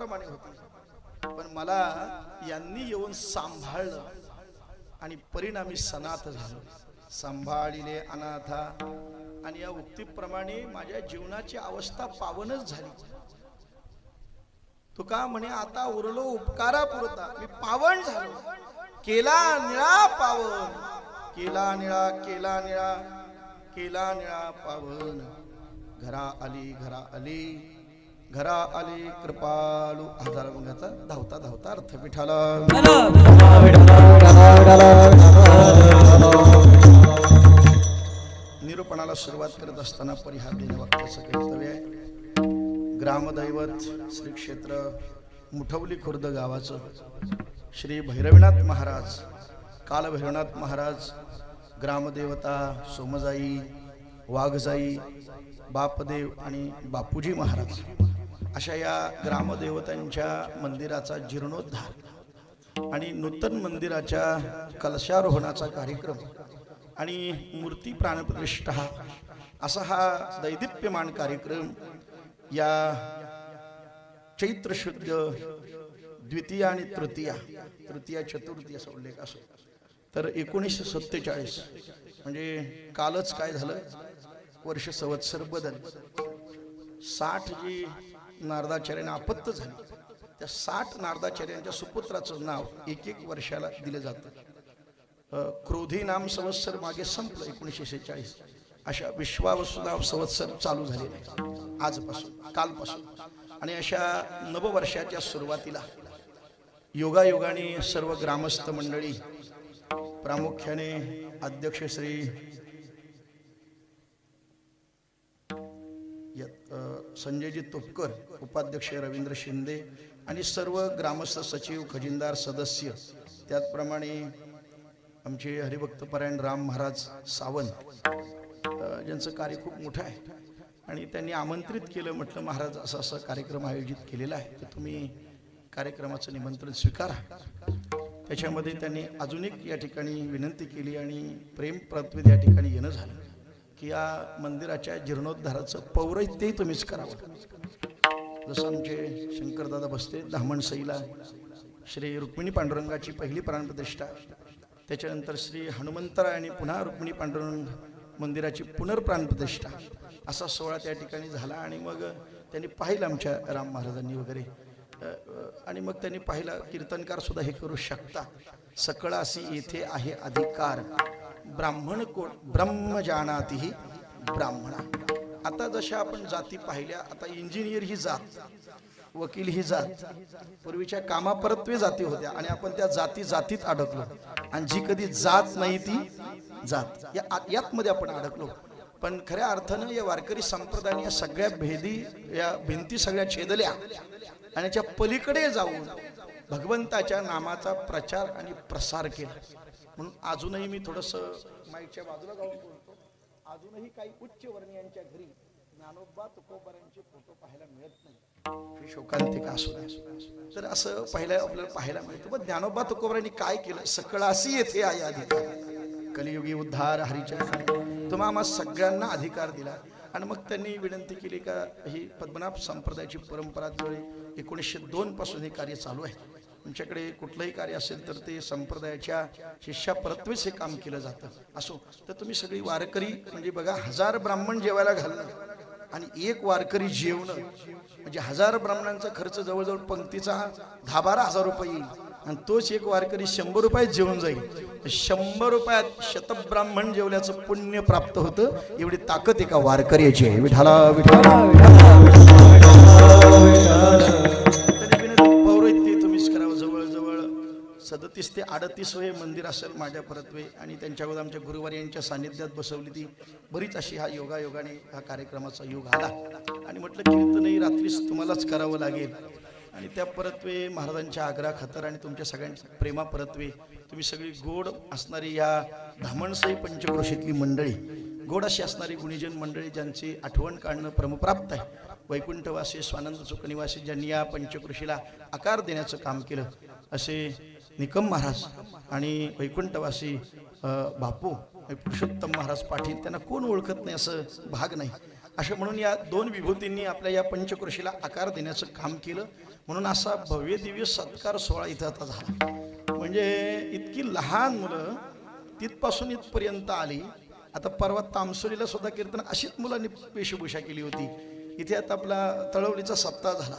प्रमाणे होती, पण मला यांनी येऊन सांभाळलं आणि परिणामी सनाथ झालो. सांभाळिले अनाथा. आणि या उक्तीप्रमाणे माझ्या जीवनाची अवस्था पावनच झाली. तुका म्हणे आता उरलो उपकारा पुरता, मी पावन झालो. केला निळा पावन, केला निळा, केला निळा, केला निळा पावन. घरा आली, घरा आली, घरा आली कृपाळू. हजार रंगाचा धावता धावता अर्थ पिठाला. निरूपणाला सुरुवात करत असताना परिहार देणे वाक्याचं कर्तव्य आहे. ग्रामदैवत श्री क्षेत्र मुठवली खुर्द गावाचं श्री भैरवनाथ महाराज, काल भैरवनाथ महाराज, ग्रामदेवता सोमजाई, वाघजाई, बापदेव आणि बापूजी महाराज अशा या ग्रामदेवतांच्या मंदिराचा जीर्णोद्धार आणि नूतन मंदिराच्या कलशारोहणाचा कार्यक्रम आणि मूर्ती प्राणप्रतिष्ठा असा हा दैदिप्यमान कार्यक्रम या चैत्र शुद्ध द्वितीया आणि तृतीया चतुर्थी असा उल्लेख असो. तर 1947 म्हणजे कालच काय झालं, वर्ष संवत्सर बदल. 60 जी नारदाचार्यांना अपत्य झाली, त्या 60 नारदाचार्यांच्या सुपुत्राचं नाव एक एक वर्षाला दिलं जातं. क्रोधी नाम संवत्सर मागे संपलं 1946. अशा विश्वावसुनाम संवत्सर चालू झालेले आजपासून, कालपासून. आणि अशा नववर्षाच्या सुरुवातीला योगायोगाने सर्व ग्रामस्थ मंडळी, प्रामुख्याने अध्यक्ष श्री संजयजी तुपकर, उपाध्यक्ष रवींद्र शिंदे आणि सर्व ग्रामस्थ सचिव, खजिनदार, सदस्य, त्याचप्रमाणे आमचे हरिभक्तपरायण राम महाराज सावंत, ज्यांचं कार्य खूप मोठं आहे. आणि त्यांनी आमंत्रित केलं, म्हटलं महाराज असा असा कार्यक्रम आयोजित केलेला आहे, तर तुम्ही कार्यक्रमाचं निमंत्रण स्वीकारा. त्याच्यामध्ये त्यांनी अजून एक या ठिकाणी विनंती केली आणि प्रेम प्रत्वेत या ठिकाणी येणं झालं की या मंदिराच्या जीर्णोद्धाराचं पौरोहित्यही तुम्हीच करावं. जसं आमचे शंकरदादा बसते धामणसईला श्री रुक्मिणी पांडुरंगाची पहिली प्राणप्रतिष्ठा, त्याच्यानंतर श्री हनुमंतराय आणि पुन्हा रुक्मिणी पांडुरंग मंदिराची पुनर्प्राणप्रतिष्ठा असा सोहळा त्या ठिकाणी झाला. आणि मग त्यांनी पाहिलं आमच्या राम महाराजांनी वगैरे, आणि मग त्यांनी पाहिलं कीर्तनकार सुद्धा हे करू शकता. सकळासी येथे आहे अधिकार, ब्राह्मण कोण ब्रह्म जानाती ब्राह्मणा. आता जशा आपण जाती पाहिल्या, आता इंजिनियर ही जात, वकील ही जात, पूर्वीच्या कामापरत्वे जाती होत्या आणि आपण त्या जाती जातीत अडकलो. आणि जी कधी जात नाही ती जात, यातमध्ये आपण अडकलो. पण खऱ्या अर्थानं या वारकरी संप्रदायाने या सगळ्या भेदी, या भिंती सगळ्या छेदल्या आणि त्याच्या पलीकडे जाऊन भगवंताच्या नामाचा प्रचार आणि प्रसार केला. म्हणून अजूनही मी थोडंसं माईकच्या बाजूला जाऊन बोलतो. अजूनही काही उच्च वर्णीयांच्या घरी ज्ञानोबा तुकोबारांचे फोटो पाहायला मिळत नाही. शोकांतिका असू द्या, तर असं आपल्याला पाहायला मिळतं. पण ज्ञानोबा तुकोबारांनी काय केलं, सकळासी येथे आहे अधिकार, कलियुगी उद्धार हरिचरण, तुम्हा सगळ्यांना अधिकार दिला. आणि मग त्यांनी विनंती केली का ही पद्मनाभ संप्रदायाची परंपरा जो 1902 पासून हे कार्य चालू आहे, तुमच्याकडे कुठलंही कार्य असेल तर ते संप्रदायाच्या शिष्यापरत्वेच हे काम केलं जातं. असो, तर तुम्ही सगळी वारकरी, म्हणजे बघा 1000 ब्राह्मण जेवायला घालणं आणि एक वारकरी जेवणं, म्हणजे 1000 ब्राह्मणांचा खर्च जवळजवळ पंक्तीचा 10-12 रुपये येईल. आणि तोच एक वारकरी 100 रुपयात जेवून जाईल. 100 रुपयात शतब्राह्मण जेवल्याचं पुण्य प्राप्त होतं. एवढी ताकद एका वारकऱ्याची आहे. विठाला विठाला पौरोहित्य तुम्हीच करावं. जवळजवळ 37 ते 38 हे मंदिर असेल माझ्या परत्वे. आणि त्यांच्या अगोदर आमच्या गुरुवारी यांच्या सानिध्यात बसवली ती बरीच अशी हा योगायोगाने हा कार्यक्रमाचा योग आला. आणि म्हटलं कीर्तनही रात्रीच तुम्हालाच करावं लागेल. आणि त्या परत्वे महाराजांच्या आग्रह खातर आणि तुमच्या सगळ्यांच्या प्रेमा परत्वे तुम्ही सगळी गोड असणारी या धामणसई पंचक्रोशीतली मंडळी, गोड अशी असणारी गुणीजन मंडळी, ज्यांची आठवण काढणं परमप्राप्त आहे. वैकुंठवासी स्वानंद सुखनिवासी ज्यांनी या पंचक्रोशीला आकार देण्याचं काम केलं, असे निकम महाराज आणि वैकुंठवासी बापू पुरुषोत्तम महाराज पाटील, त्यांना कोण ओळखत नाही असं भाग नाही. अशा म्हणून या दोन विभूतींनी आपल्या या पंचक्रोशीला आकार देण्याचं काम केलं. म्हणून असा भव्य दिव्य सत्कार सोहळा इथं आता झाला. म्हणजे इतकी लहान मुलं तिथपासून इथपर्यंत आली. आता परवा तामसोलीला सुद्धा कीर्तन अशीच मुलांनी वेशभूषा केली होती. इथे आता आपला तळवलीचा सप्ताह झाला,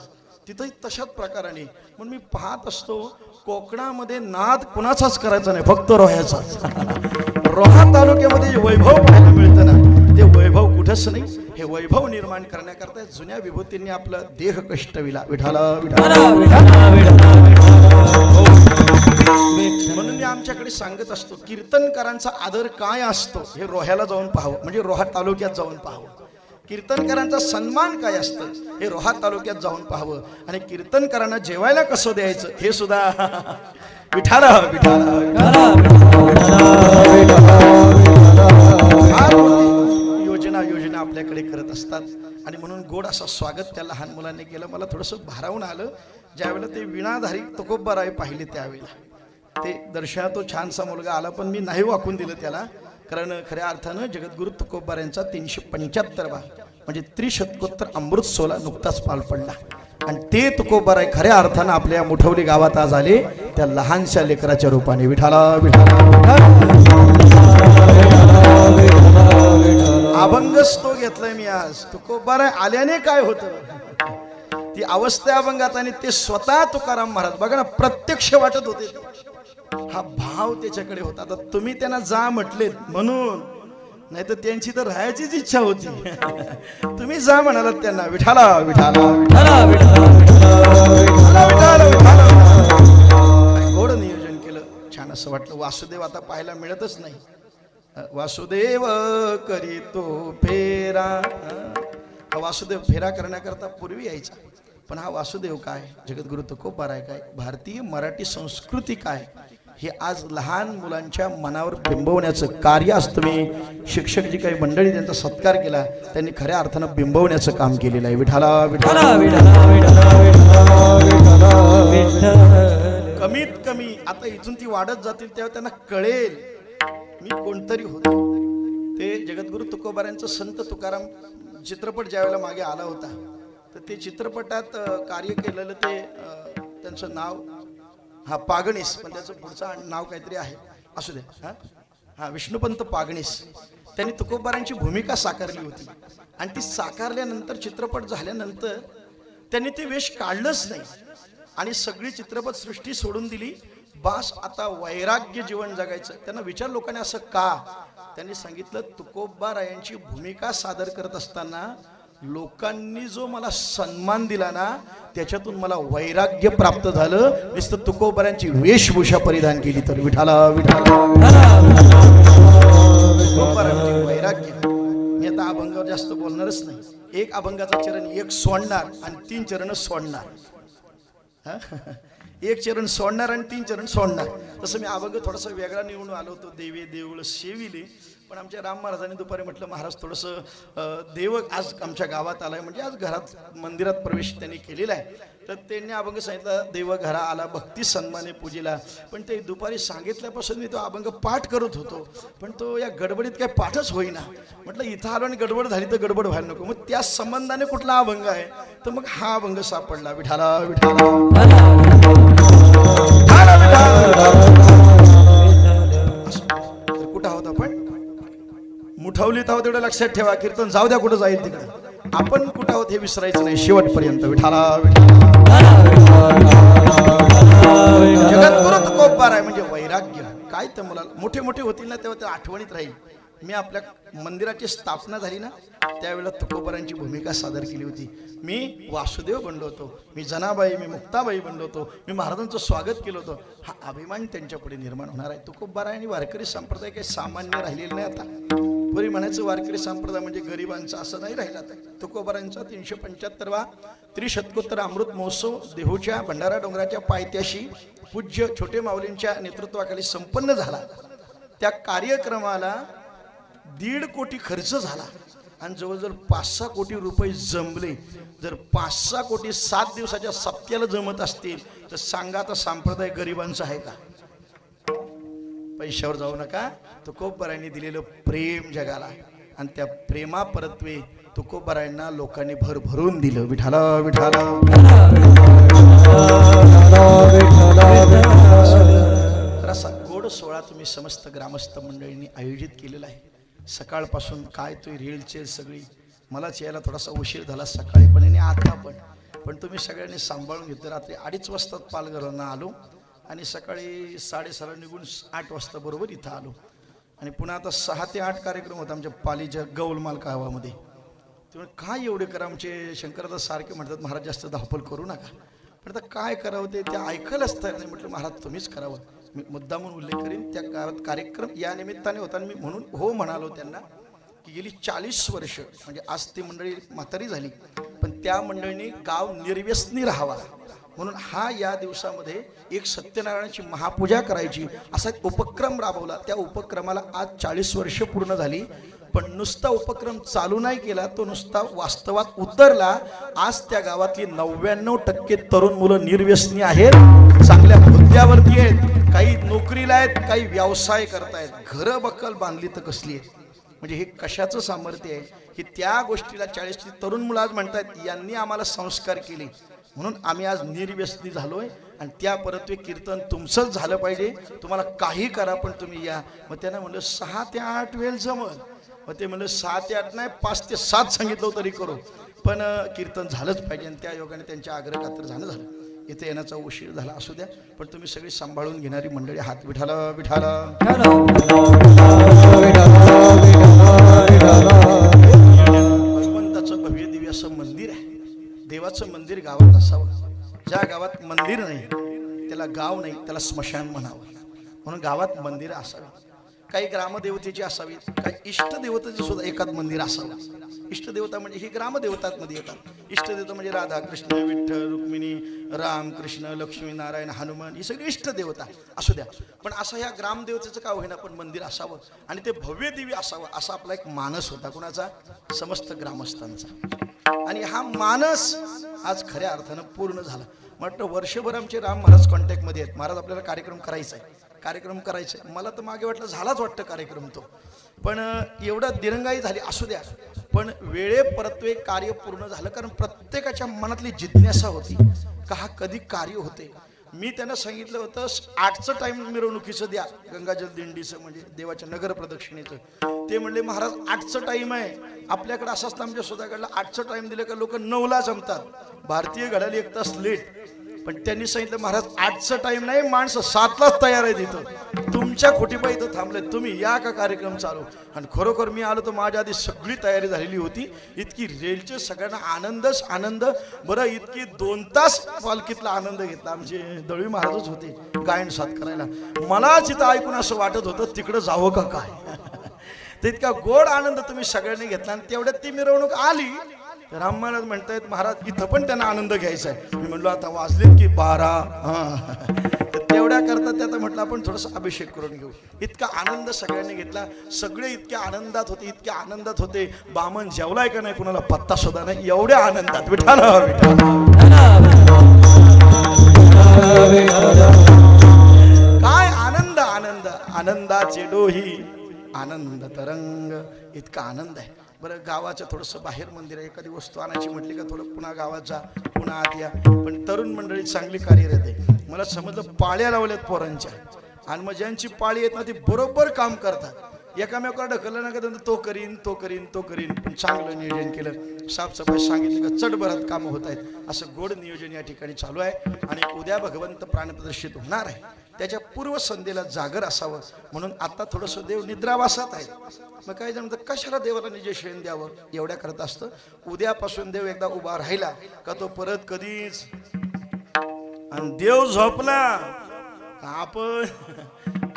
तिथंही तशाच प्रकाराने. म्हणून मी पाहत असतो कोकणामध्ये नाद कुणाचाच करायचा नाही, फक्त रोह्याचाच. रोहा तालुक्यामध्ये जे वैभव पाहायला मिळतं ना, ते वैभव कुठंच नाही. हे वैभव निर्माण करण्याकरता जुन्या विभूतींनी आपलं देह कष्ट विला. विठाला म्हणून मी आमच्याकडे सांगत असतो, कीर्तनकारांचा आदर काय असतो हे रोह्याला जाऊन पाहावं, म्हणजे रोहा तालुक्यात जाऊन पाहावं. कीर्तनकारांचा सन्मान काय असतं हे रोहा तालुक्यात जाऊन पाहावं. आणि कीर्तनकारांना जेवायला कसं द्यायचं हे सुद्धा विठाला योजना आपल्याकडे करत असतात. आणि म्हणून गोड असं स्वागत त्या लहान मुलांनी केलं. मला थोडंसं भारावून आलं ज्यावेळेला ते विणाधारी तुकोबाराय पाहिले त्यावेळेला. ते दर्शनात तो छानसा मुलगा आला, पण मी नाही वाकून दिलं त्याला, कारण खऱ्या अर्थानं जगद्गुरु तुकोबारायांचा 375वा म्हणजे त्रिशतकोत्तर अमृत सोहळा नुकताच पार पडला. आणि ते तुकोबाराय खऱ्या अर्थानं आपल्या मुठवली गावात आज आले त्या लहानशा लेकराच्या रूपाने. विठाला अभंगच तो घेतलाय मी आज. तुकोबाराय आल्याने काय होतं ती अवस्था अभंगात, आणि ते स्वतः तुकाराम महाराज बघा ना प्रत्यक्ष वाटत होते. हा भाव त्याच्याकडे होता. आता तुम्ही त्यांना जा म्हटलेत म्हणून, नाही तर त्यांची तर राहायचीच इच्छा होती. तुम्ही जा म्हणालात त्यांना. विठाला गोड नियोजन केलं, छान असं वाटलं. वासुदेव आता पाहायला मिळतच नाही. वासुदेव करीतो फेरा. हा वासुदेव फेरा करण्याकरता पूर्वी यायचा, पण हा वासुदेव काय, जगद्गुरु तुकोबाराय काय, भारतीय मराठी संस्कृती काय, हे आज लहान मुलांच्या मनावर बिंबवण्याचं कार्य आज तुम्ही शिक्षक जी काही मंडळी त्यांचा सत्कार केला त्यांनी खऱ्या अर्थानं बिंबवण्याचं काम केलेलं आहे. विठाला कमीत कमी आता इथून ती वाढत जातील तेव्हा त्यांना कळेल मी कोणतरी होतो. ते जगद्गुरु तुकोबारायांचं संत तुकाराम चित्रपट ज्यावेळेला मागे आला होता, तर ते चित्रपटात कार्य केलेलं ते त्यांचं नाव हा पागणीस, पण त्याचं पुढचं नाव काहीतरी आहे, असू दे. हा विष्णुपंत पागणीस. त्यांनी तुकोबारायांची भूमिका साकारली होती. आणि ती साकारल्यानंतर चित्रपट झाल्यानंतर त्यांनी ते वेश काढलंच नाही आणि सगळी चित्रपटसृष्टी सोडून दिली. बास आता वैराग्य जीवन जगायचं. त्यांना विचार लोकांनी असं का, त्यांनी सांगितलं तुकोबारायांची भूमिका सादर करत असताना लोकांनी जो मला सन्मान दिला ना त्याच्यातून मला वैराग्य प्राप्त झालं. नुसतं तुकोबारायांची वेशभूषा परिधान केली तर. विठाला वैराग्य. मी आता अभंगावर जास्त बोलणारच नाही. एक अभंगाचा चरण एक सोडणार आणि 3 चरण सोडणार. एक चरण सोडणार आणि 3 चरण सोडणार. तसं मी अभंग थोडासा वेगळा निवडून आलो होतो. देवे देऊळ सेविले, पण आमच्या राम महाराजांनी दुपारी म्हटलं महाराज थोडंसं देव आज आमच्या गावात आलाय, म्हणजे आज घरात मंदिरात प्रवेश त्यांनी केलेला आहे. तर त्यांनी अभंग सांगितलं देव घरा आला भक्ती सन्माने पूजेला. पण ते दुपारी सांगितल्यापासून मी तो अभंग पाठ करत होतो, पण तो या गडबडीत काय पाठच होईना. म्हटलं इथं आलो आणि गडबड झाली तर गडबड व्हायला नको, मग त्या संबंधाने कुठला अभंग आहे, तर मग हा अभंग सापडला. विठाला कुठं आहोत आपण, मुठवलीत आहोत एवढं लक्षात ठेवा. कीर्तन जाऊ द्या कुठं जाईल तिकडे, आपण कुठं आहोत हे विसरायचं नाही शेवटपर्यंत. विठाला जगद्गुरु तुकोबाराय म्हणजे वैराग्य काय. त्या मुलाला मोठे मोठे होतील ना तेव्हा ते आठवणीत राहील. मी आपल्या मंदिराची स्थापना झाली ना त्यावेळेला तुकोबारायांची भूमिका सादर केली होती. मी वासुदेव बनलो होतो, मी जनाबाई, मी मुक्ताबाई बनलो होतो, मी महाराजांचं स्वागत केलं होतं. हा अभिमान त्यांच्या पुढे निर्माण होणार आहे. तुकोबाराय आणि वारकरी संप्रदाय काही सामान्य राहिलेलं नाही. आता पुरी म्हणायचं वारकरी संप्रदाय म्हणजे गरिबांचा असं नाही राहिला. तुकोबारायांचा 375वा त्रिशतकोत्तर अमृत महोत्सव देहूच्या भंडारा डोंगराच्या पायथ्याशी पूज्य छोटे माऊलींच्या नेतृत्वाखाली संपन्न झाला. त्या कार्यक्रमाला 1.5 कोटी खर्च झाला आणि जवळजवळ 5-6 कोटी रुपये जमले. जर 5-6 कोटी 7 दिवसाच्या सप्त्याला जमत असतील तर सांगा आता संप्रदाय गरिबांचा आहे का. पैशावर जाऊ नका. तुकोबारायांनी दिलेलं प्रेम जगाला आणि त्या प्रेमा परत्वे तुकोबारायांना लोकांनी भरभरून दिलं. विठाला विठाला. तर असा गोड सोहळा तुम्ही समस्त ग्रामस्थ मंडळींनी आयोजित केलेला आहे. सकाळपासून काय तो रीलचे सगळी, मलाच यायला थोडासा उशीर झाला सकाळी पण आणि आता पण तुम्ही सगळ्यांनी सांभाळून घेतलं. रात्री 2:30 वाजता पालघरला आलो आणि सकाळी 6:30 निघून 8 वाजता बरोबर इथं आलो आणि पुन्हा आता 6 ते 8 कार्यक्रम होता आमच्या पालीच्या गौलमाल गावामध्ये. त्यामुळे काय एवढे करा, आमचे शंकरदा सारखे म्हणतात महाराज जास्त धावपळ करू नका, पण आता काय करावं ते ऐकायलाच तयार नाही. म्हटलं महाराज तुम्हीच करावं. मी मुद्दामून उल्लेख करीन त्या गावात कार्यक्रम या निमित्ताने होता आणि मी म्हणून हो म्हणालो त्यांना की गेली 40 वर्ष म्हणजे आज ती मंडळी म्हातारी झाली पण त्या मंडळींनी गाव निर्व्यसनी राहावा म्हणून हा या दिवसामध्ये एक सत्यनारायणाची महापूजा करायची असा एक उपक्रम राबवला. त्या उपक्रमाला आज 40 वर्ष पूर्ण झाली पण नुसता उपक्रम चालू नाही केला, तो नुसता वास्तवात उतरला. आज त्या गावातली 99% तरुण मुलं निर्व्यसनी आहेत, चांगल्या हुद्द्यावरती आहेत, काही नोकरीला आहेत, काही व्यवसाय करतायत, घरं बक्कल बांधली तर कसली आहेत. म्हणजे हे कशाचं सामर्थ्य आहे की त्या गोष्टीला 40 तरुण मुलं आज म्हणतात यांनी आम्हाला संस्कार केले म्हणून आम्ही आज निर्व्यसनी झालोय आणि त्या परत्वे कीर्तन तुमचंच झालं पाहिजे. तुम्हाला काही करा पण तुम्ही या. मग त्यांना म्हणलं 6 ते 8 वेळ जमल. मग ते म्हणलं 6 ते 8 नाही 5 ते 7 सांगितलं तरी करू पण कीर्तन झालंच पाहिजे आणि त्या योगाने त्यांच्या आग्रह खातर झालं. इथे येण्याचा उशीर झाला असू द्या पण तुम्ही सगळी सांभाळून घेणारी मंडळी हात विठाला विठाला. भगवंताचं भव्य दिव्य असं मंदिर आहे. देवाचं मंदिर गावात असावं. ज्या गावात मंदिर नाही त्याला गाव नाही, त्याला स्मशान म्हणावं. म्हणून गावात मंदिर असावी. काही ग्रामदेवतेची असावी, काही इष्टदेवतेचे सुद्धा एकाच मंदिर असावं. इष्टदेवता म्हणजे ही ग्रामदेवतांमध्ये येतात. इष्टदेवता म्हणजे राधा कृष्ण विठ्ठल रुक्मिणी राम कृष्ण लक्ष्मी नारायण हनुमान ही सगळी इष्टदेवता असू द्या पण असं ह्या ग्रामदेवतेचं का होईना पण मंदिर असावं आणि ते भव्य दिव्य असावं असा आपला एक मानस होता. कुणाचा? समस्त ग्रामस्थांचा. आणि हा मानस आज खऱ्या अर्थानं पूर्ण झाला. म्हटलं वर्षभर आमचे राम महाराज कॉन्टॅक्टमध्ये आहेत. महाराज आपल्याला कार्यक्रम करायचा आहे. मला तर मागे वाटलं झालाच वाटतं कार्यक्रम तो पण एवढा दिरंगाई झाली असू द्या पण वेळे परत्वे कार्य पूर्ण झालं. कारण प्रत्येकाच्या मनातली जिज्ञासा होती का हा कधी कार्य होते. मी त्यांना सांगितलं होतं 8चं टाइम मिरवणुकीचं द्या, गंगाजल दिंडीचं म्हणजे देवाच्या नगर प्रदक्षिणेचं. ते म्हणले महाराज 8चं टाइम आहे आपल्याकडे. असं असतं आमच्या स्वतःकडलं 8चं टाइम दिलं का लोक 9ला जमतात. भारतीय घड्याळ 1 तास लेट. पण त्यांनी सांगितलं महाराज 8चं टाइम नाही, माणसं 7लाच तयार आहे तिथं. तुमच्या खोटीपाई इथं थांबले, तुम्ही या का कार्यक्रम चालू. आणि खरोखर मी आलो तर माझ्या आधी सगळी तयारी झालेली होती. इतकी रेलचे सगळ्यांना आनंदच आनंद. बरं इतकी 2 तास पालखीतला आनंद घेतला. आमचे दळवी महाराजच होते गायन साथ करायला. मलाच इथं ऐकून असं वाटत होतं तिकडं जावं का काय. तर इतका गोड आनंद तुम्ही सगळ्यांनी घेतला आणि तेवढ्यात ती मिरवणूक आली. राम महाराज म्हणतायत महाराज इथं पण त्यांना आनंद घ्यायचा आहे. मी म्हणलो आता वाजलेत की 12. तेवढ्या करता त्यात म्हटलं आपण थोडासा अभिषेक करून घेऊ. इतका आनंद सगळ्यांनी घेतला. सगळे इतक्या आनंदात होते. बामण जेवलाय का नाही कुणाला पत्ता सुद्धा नाही. एवढ्या आनंदात विठाला काय आनंद आनंदाचे डोही आनंद तरंग. इतका आनंद आहे. बरं गावाचं थोडंसं बाहेर मंदिर आहे. एखादी वस्तू आणायची म्हटली का थोडं पुन्हा गावात जा पुन्हा आत या. पण तरुण मंडळी चांगली कार्यरत आहे. मला समजलं पाळ्या लावल्यात पोरांच्या आणि मग ज्यांची पाळी येत ना ती बरोबर काम करतात. एकामेकाला ढकललं ना का तो करीन पण चांगलं नियोजन केलं. साफसफाई सांगितलं का चटभरात कामं होत आहेत. असं गोड नियोजन या ठिकाणी चालू आहे. आणि उद्या भगवंत प्राणप्रदर्शित होणार आहे. त्याच्या पूर्वसंध्येला जागर असावं म्हणून आता थोडंसं देव निद्रावासात आहे. मग काही जण म्हणतात कशाला देवाला निजेशन द्यावं. एवढ्या करत असतं. उद्यापासून देव एकदा उभा राहिला का तो परत कधीच. आणि देव झोपला आपण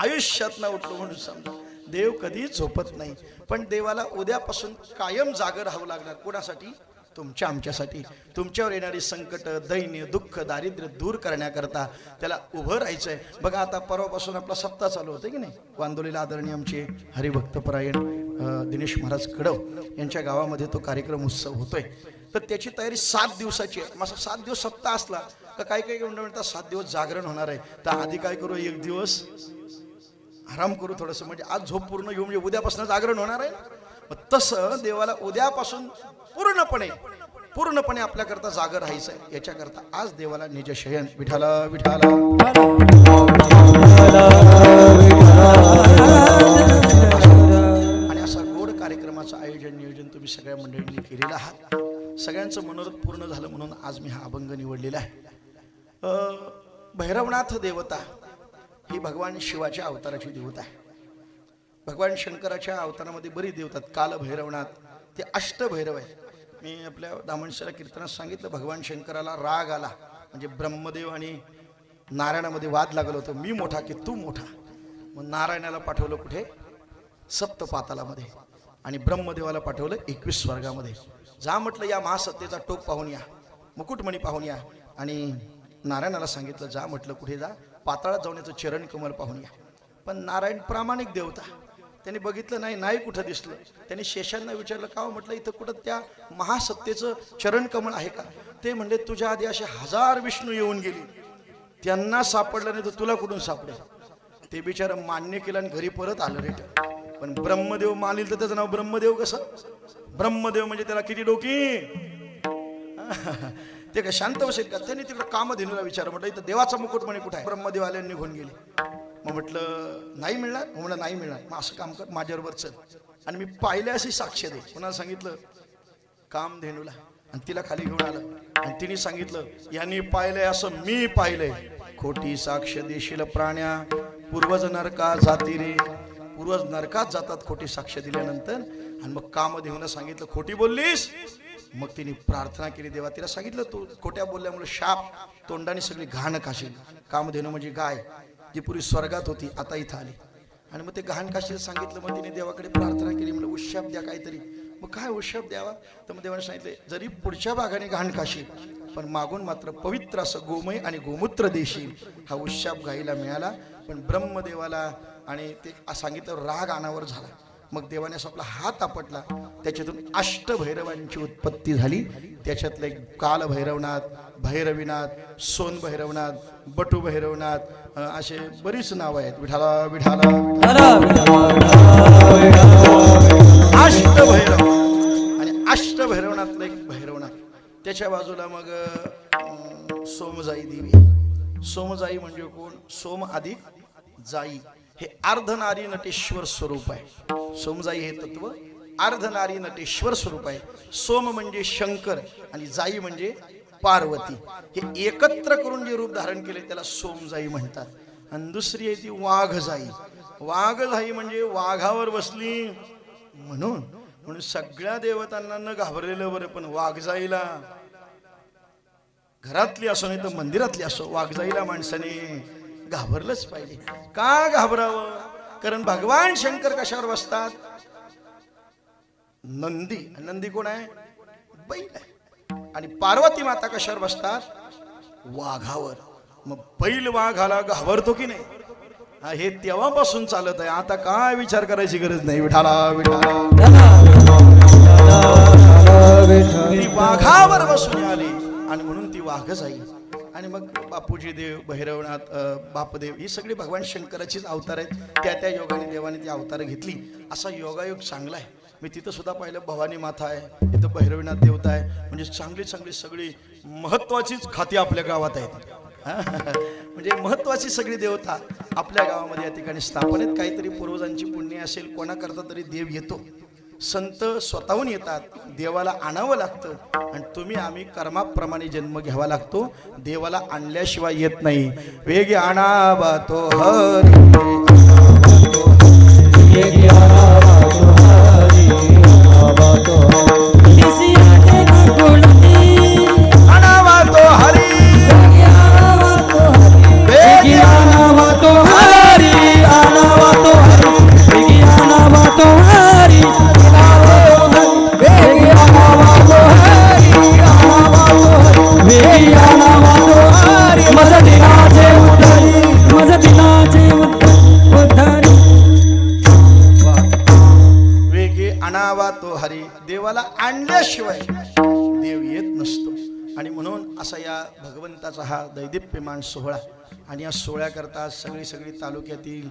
आयुष्यात ना उठलो म्हणून समजा. देव कधीच झोपत नाही. पण देवाला उद्यापासून कायम जागर राहावं लागणार. कोणासाठी? तुमच्या आमच्यासाठी. तुमच्यावर येणारी संकट दैन्य दुःख दारिद्र्य दूर करण्याकरता त्याला उभं राहायचंय. बघा आता परवापासून आपला सप्ताह चालू होते की नाही. वांदोलीला आदरणीय आमचे हरिभक्तपरायण दिनेश महाराज कडव यांच्या गावामध्ये तो कार्यक्रम उत्सव होतोय. तर त्याची तयारी 7 दिवसाची आहे. मग 7 दिवस सप्ताह असला तर काही म्हणतात 7 दिवस जागरण होणार आहे. तर आधी काय करू 1 दिवस आराम करू थोडंसं. म्हणजे आज झोप पूर्ण घेऊ म्हणजे उद्यापासून जागरण होणार आहे. तसं देवाला उद्यापासून पूर्णपणे आपल्याकरता जागर राहायचंय. याच्याकरता आज देवाला निज शयन विठाला विठाला आणि असा गोड कार्यक्रमाचं आयोजन नियोजन तुम्ही सगळ्या मंडळींनी केलेलं आहात. सगळ्यांचं मनोरथ पूर्ण झालं म्हणून आज मी हा अभंग निवडलेला आहे. भैरवनाथ देवता ही भगवान शिवाच्या अवताराची देवता आहे. भगवान शंकराच्या अवतारामध्ये बरीच देवतात. काल भैरवनाथ ते अष्टभैरव आहे. मी आपल्या दामणशेला कीर्तनात सांगितलं भगवान शंकराला राग आला म्हणजे ब्रह्मदेव आणि नारायणामध्ये वाद लागला होता. मी मोठा की तू मोठा. मग नारायणाला पाठवलं कुठे? सप्तपातालामध्ये आणि ब्रह्मदेवाला पाठवलं 21 स्वर्गामध्ये. जा म्हटलं या महासत्तेचा टोक पाहून या, मुकुटमणी पाहून या. आणि नारायणाला सांगितलं जा म्हटलं कुठे? जा पाताळात जाऊन याचं चरण कमल पाहून या. पण नारायण प्रामाणिक देवता, त्यांनी बघितलं नाही कुठं दिसलं. त्यांनी शेषांना विचारलं का? म्हटलं इथं कुठं त्या महासत्तेचं चरण कमळ आहे का? ते म्हणले तुझ्या आधी असे 1000 विष्णू येऊन गेली, त्यांना सापडलं नाही तर तुला कुठून सापडेल? ते बिचारं मान्य केलं आणि घरी परत आलं रिटर्न. पण ब्रह्मदेव मानिल तर त्याचं नाव ब्रह्मदेव कसं? ब्रह्मदेव म्हणजे त्याला किती डोकी? ते काय शांत बसेल का? त्यांनी तिकडं कामधेनूला विचार म्हटलं इथं देवाचा मुकुटमणी कुठं आहे? ब्रह्मदेव आले निघून गेले. मग म्हटलं नाही मिळणार? म्हणलं नाही मिळणार. मग असं काम कर माझ्याबरोबर चल आणि मी पाहिले अशी साक्ष दे. कोणाला सांगितलं? कामधेनूला. आणि तिला खाली घेऊन आलं आणि तिने सांगितलं यांनी पाहिलंय असं मी पाहिलंय. खोटी साक्ष देशील प्राण्या, पूर्वज नरकात जाती रे. पूर्वज नरकात जातात खोटी साक्ष दिल्यानंतर. आणि मग कामधेनूला सांगितलं खोटी बोललीस. मग तिने प्रार्थना केली देवा. तिला सांगितलं तू खोट्या बोलल्यामुळे शाप, तोंडाने सगळी घाण खाशील. कामधेनू म्हणजे गाय जी पूर्वी स्वर्गात होती आता इथं आली. आणि मग ते घाण खाशील सांगितलं. मग तिने देवाकडे प्रार्थना केली. म्हणलं उशाप द्या काहीतरी. मग काय उशाप द्यावा? तर मग देवाने सांगितले जरी पुढच्या भागाने घाण खाशील पण मागून मात्र पवित्र असं गोमय आणि गोमूत्र देशील. हा उशाप गाईला मिळाला. पण ब्रह्मदेवाला आणि ते सांगितलं राग अनावर झाला. मग देवाने असं आपला हात आपटला. त्याच्यातून अष्टभैरवांची उत्पत्ती झाली. त्याच्यातले काल भैरवनाथ, भैरवीनाथ, सोन भैरवनाथ, बटू भैरवनाथ असे बरीच नाव आहेत. विठाला विठाला अष्टभैरव. आणि अष्टभैरवनाथला एक भैरवनाथ. त्याच्या बाजूला मग सोमजाई देवी. सोमजाई म्हणजे कोण? सोम अधिक जाई हे अर्धनारी नटेश्वर स्वरूप आहे. सोमजाई हे तत्व अर्धनारी नटेश्वर स्वरूप आहे. सोम म्हणजे शंकर आणि जाई म्हणजे पार्वती. हे एकत्र करून जे रूप धारण केले त्याला सोमजाई म्हणतात. आणि दुसरी आहे ती वाघजाई. वाघजाई म्हणजे वाघावर बसली म्हणून सगळ्या देवतांना न घाबरलेलं बरं. पण वाघजाईला घरातली असो नाही तर मंदिरातली असो वाघजाईला माणसाने घाबरलंच पाहिजे. का घाबरावं? कारण भगवान शंकर कशावर बसतात? नंदी. नंदी कोण आहे? बैल आहे. आणि पार्वती माता कशावर बसतात? वाघावर. मग बैल वाघाला घाबरतो की नाही? हे तेव्हापासून चालत आहे. आता काय विचार करायची गरज नाही. विठाला विठाला ती वाघावर बसून आली आणि म्हणून ती वाघजाई. आणि मग बापूजी देव, भैरवनाथ, बापदेव ही सगळी भगवान शंकराचीच अवतार आहेत. त्या योगाने देवाने ती अवतारं घेतली. असा योगायोग चांगला आहे. मी तिथं सुद्धा पाहिलं भवानी माता आहे, इथं भैरवनाथ देवता आहे. म्हणजे चांगली सगळी महत्वाचीच खाती आपल्या गावात आहेत. म्हणजे महत्वाची सगळी देवता आपल्या गावामध्ये या ठिकाणी स्थापन आहेत. काहीतरी पूर्वजांची पुण्य असेल, कोणाकरता तरी देव येतो. संत स्वतःहून येतात. देवाला आणावं लागतं आणि तुम्ही आम्ही कर्माप्रमाणे जन्म घ्यावा लागतो. देवाला आणल्याशिवाय येत नाही. वेग आणावा तो हरी, वेग आणावा तो हरी, आणावा तो हरी, आणावा तो हरी, वेग आणावा तो हरी, आणावा तो हरी, वेग आणावा तो हरी, आणावा तो हरी. देवाला आणल्याशिवाय देव येत नसतो. आणि म्हणून असा या भगवंताचा हा दैदिप्यमान सोहळा. आणि या सोहळ्याकरता सगळी तालुक्यातील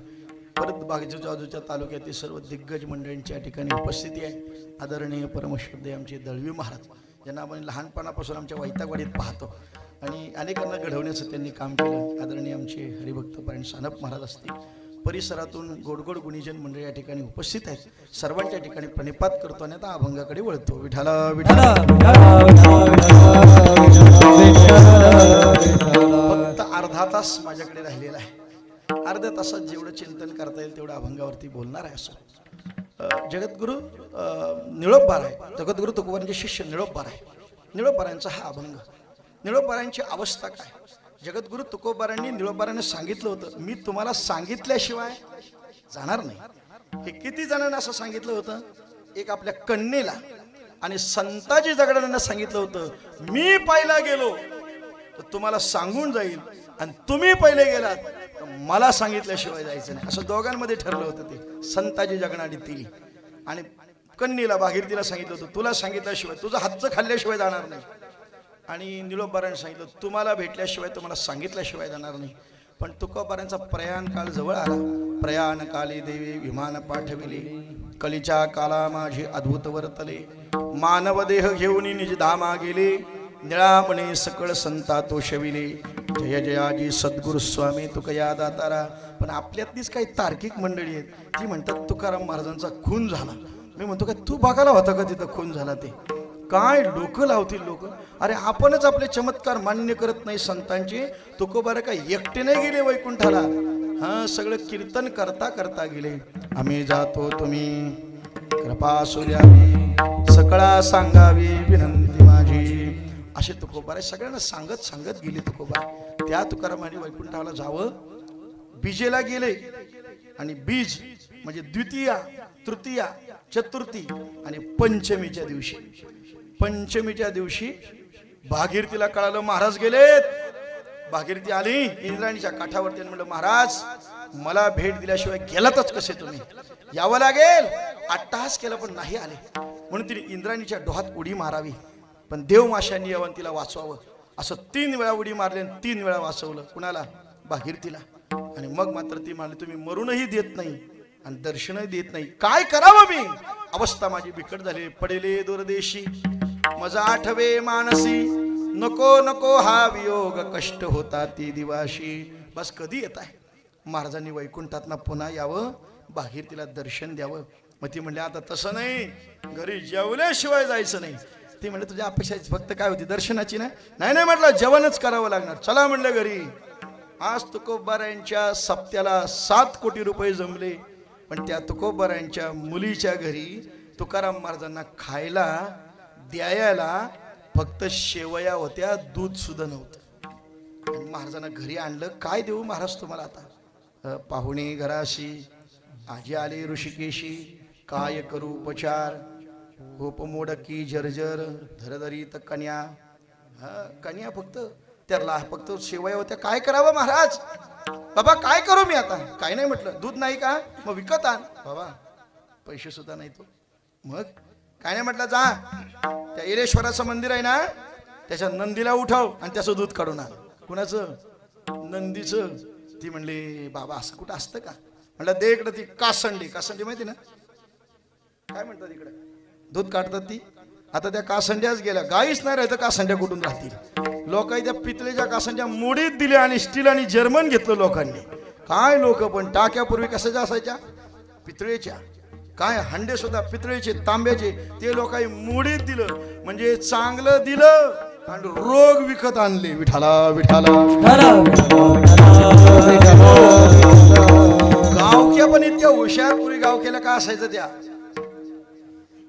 परत बाजूच्या तालुक्यातील सर्व दिग्गज मंडळींच्या ठिकाणी उपस्थिती आहे. आदरणीय परमश्रद्धेय आमचे दळवी महाराज ज्यांना आपण लहानपणापासून आमच्या वैतागवाडीत पाहतो आणि अनेकांना घडवण्याचं त्यांनी काम केलं. आदरणीय आमचे हरिभक्त पारायण सानप महाराज असतील, परिसरातून गोडगोड गुणीजन मंडळ या ठिकाणी उपस्थित आहेत. सर्वांच्या ठिकाणी प्रणिपात करतो आणि आता अभंगाकडे वळतो. विठाला विठाला फक्त अर्धा तास माझ्याकडे राहिलेला आहे. अर्ध्या तासात जेवढं चिंतन करता येईल तेवढं अभंगावरती बोलणार आहे. असं जगद्गुरु निळोबार आहे, जगद्गुरु तुकोबारांचे शिष्य निळोबार आहे. निळोबारांचा हा अभंग, निळोबारांची अवस्था काय. जगद्गुरु तुकोबारांनी निळोबारांनी सांगितलं होतं, मी तुम्हाला सांगितल्याशिवाय जाणार नाही. हे किती जणांना असं सांगितलं होतं. एक आपल्या कन्येला आणि संताजी जगदाळांना सांगितलं होतं, मी पहिला गेलो तर तुम्हाला सांगून जाईल आणि तुम्ही पहिले गेलात तर मला सांगितल्याशिवाय जायचं नाही. असं दोघांमध्ये ठरलं होतं. ते संताजी जगनाडी तिली आणि कन्येला भागीरथीला सांगितलं होतं, तुला सांगितल्याशिवाय, तुझं हातचं खाल्ल्याशिवाय जाणार नाही. आणि निळोबारांनी सांगितलं, तुम्हाला भेटल्याशिवाय, तुम्हाला सांगितल्याशिवाय जाणार नाही. पण तुकोबारांचा प्रयाण काळ जवळ आला. प्रयाण काली देवी विमान पाठविले, कलीच्या काला माझे अद्भुत वर्तले. मानव देह घेऊन निज धामा गेले, निळामणे सकळ संता तो शविले. जय जयाजी सद्गुरु स्वामी तुकया दातारा. पण आपल्यातलीच काही तार्किक मंडळी आहेत, ती म्हणतात तुकाराम महाराजांचा खून झाला. मी म्हणतो काय तू बघायला होता का तिथं खून झाला ते? काय डोकं लावतील लोक. अरे आपणच आपले चमत्कार मान्य करत नाही संतांचे. तुकोबारा काय एकटे नाही गेले वैकुंठाला, हा सगळं कीर्तन करता करता गेले. आम्ही जातो तुम्ही कृपा सूर्यावी, सकळा सांगावी विनंती माझी. असे तुकोबारा सगळ्यांना सांगत सांगत गेले. तुकोबा त्या तुकारामाने वैकुंठाला जावं, बीजेला गेले. आणि बीज म्हणजे द्वितीया, तृतीया, चतुर्थी आणि पंचमीच्या दिवशी, पंचमीच्या दिवशी भागीरथीला कळालं महाराज गेलेत. भागीरथी आली इंद्राणीच्या काठावरती आणि म्हणलं, महाराज मला भेट दिल्याशिवाय गेलातच कसे तुम्ही? यावं लागेल. अट्टहास केला पण नाही आले. म्हणून तिने इंद्राणीच्या डोहात उडी मारावी, पण देवमाशांनी यावं तिला वाचवावं. असं 3 वेळा उडी मारली आणि 3 वेळा वाचवलं. कुणाला? भागीरथीला. आणि मग मात्र ती म्हणाली, तुम्ही मरूनही देत नाही आणि दर्शनही देत नाही, काय करावं मी? अवस्था माझी बिकट झाली. पडेले दूरदेशी मज आठवे मानसी, नको नको हा वियोग कष्ट होता ती दिवाशी. बस कधी येत आहे? महाराजांनी वैकुंठातना पुन्हा यावं, भागीरथीला दर्शन द्यावं. मग ती म्हणली, आता तसं नाही, घरी जेवल्याशिवाय जायचं नाही. ती म्हणले, तुझ्या अपेक्षा फक्त काय होती? दर्शनाची ना? नाही नाही म्हटलं, जेवणच करावं लागणार. चला म्हणलं घरी. आज तुकोबारांच्या सप्त्याला 7 कोटी रुपये जमले. पण त्या तुकोबारांच्या मुलीच्या घरी तुकाराम महाराजांना खायला द्यायला फक्त शेवया होत्या, दूध सुद्धा नव्हतं. महाराजांना घरी आणलं. काय देऊ महाराज तुम्हाला आता? पाहुणे घराशी, आजी आले ऋषिकेशी, काय करू उपचार? उपमोडकी जर्जर धरधरीत कन्या. कन्या फक्त त्याला फक्त शेवया होत्या. काय करावं महाराज? बाबा काय करू मी आता? काय नाही म्हटलं. दूध नाही का? मग विकत आण. बाबा पैसे सुद्धा नाही. तो मग काय नाही म्हटलं, जा त्या इरेश्वराचं मंदिर आहे ना, त्याच्या नंदीला उठव आणि त्याचं दूध काढून आण. कुणाचं? नंदीचं. ती म्हणली, बाबा असं कुठं असतं का? म्हटलं, दे इकडं ती कासंडी. कासंडी माहिती ना काय म्हणतात इकडे? दूध काढतात ती. आता त्या कासंड्याच गेल्या, गाईच नाही राहतं, कासंड्या कुठून राहतील? लोकांनी त्या पितळेच्या कासंड्या मोडीत दिल्या आणि स्टील आणि जर्मन घेतलं लोकांनी. काय लोक पण टाक्यापूर्वी कशाच्या असायच्या? पितळेच्या. काय हंडे सुद्धा पितळेचे, तांब्याचे. ते लोकांनी मोडीत दिलं म्हणजे चांगलं दिलं आणि रोग विकत आणले. विठाला विठाला. गावक्या पण इतक्या हुशार. पुरी गावक्याला काय असायचं? त्या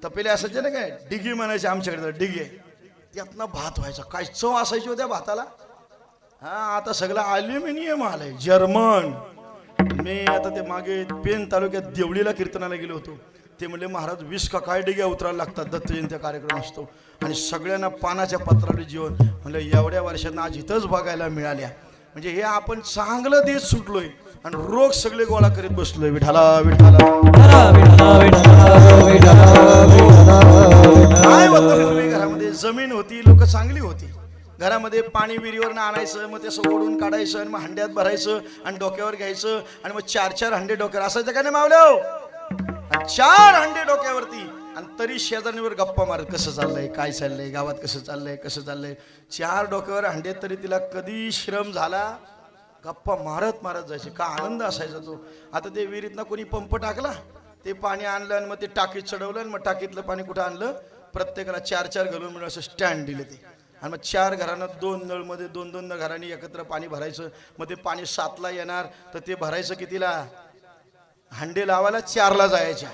तपेले असायचे ना, काय डिगी म्हणायचे आमच्याकडे, डिगे. त्यातनं भात व्हायचा. काय चव असायची होत्या भाताला. हा आता सगळं अल्युमिनियम आलंय, जर्मन. मी आता ते मागे पेन तालुक्यात देवळीला कीर्तनाला गेलो होतो. ते म्हणले, महाराज 20 का काय डिग्या उतरायला लागतात, दत्त जयंती कार्यक्रम असतो आणि सगळ्यांना पानाच्या पत्राला जेवण. म्हणलं एवढ्या वर्षांना आज इथंच बघायला मिळाल्या. म्हणजे हे आपण चांगलं देश सुटलोय आणि रोग सगळे गोळा करीत बसलोय. विठाला विठाला. काय होतं पूर्वी घरामध्ये? जमीन होती, लोक चांगली होती. घरामध्ये पाणी विहिरीवरनं आणायचं, मग ते असं ओढून काढायचं आणि मग हंड्यात भरायचं आणि डोक्यावर घ्यायचं आणि मग 4-4 हंडे डोक्यावर असायचं का नाही मावलं? 4 हंडे डोक्यावरती आणि तरी शेजारीवर गप्पा मारत, कसं चाललंय, काय चाललंय, गावात कसं चाललंय, कसं चाललंय. 4 डोक्यावर हंडे, तरी तिला कधी श्रम झाला? गप्पा मारत मारत जायचे. का आनंद असायचा तो. आता ते विहिरीतनं कोणी पंप टाकला, ते पाणी आणलं आणि मग ते टाकीत चढवलं आणि मग टाकीतलं पाणी कुठं आणलं, प्रत्येकाला 4-4 घालून म्हणून असं स्टँड दिले ते. आणि मग 4 घरांना 2 नळमध्ये 2-2 घरांनी एकत्र पाणी भरायचं. मग ते पाणी 7ला येणार तर ते भरायचं कितीला? हंडे लावायला 4ला जायच्या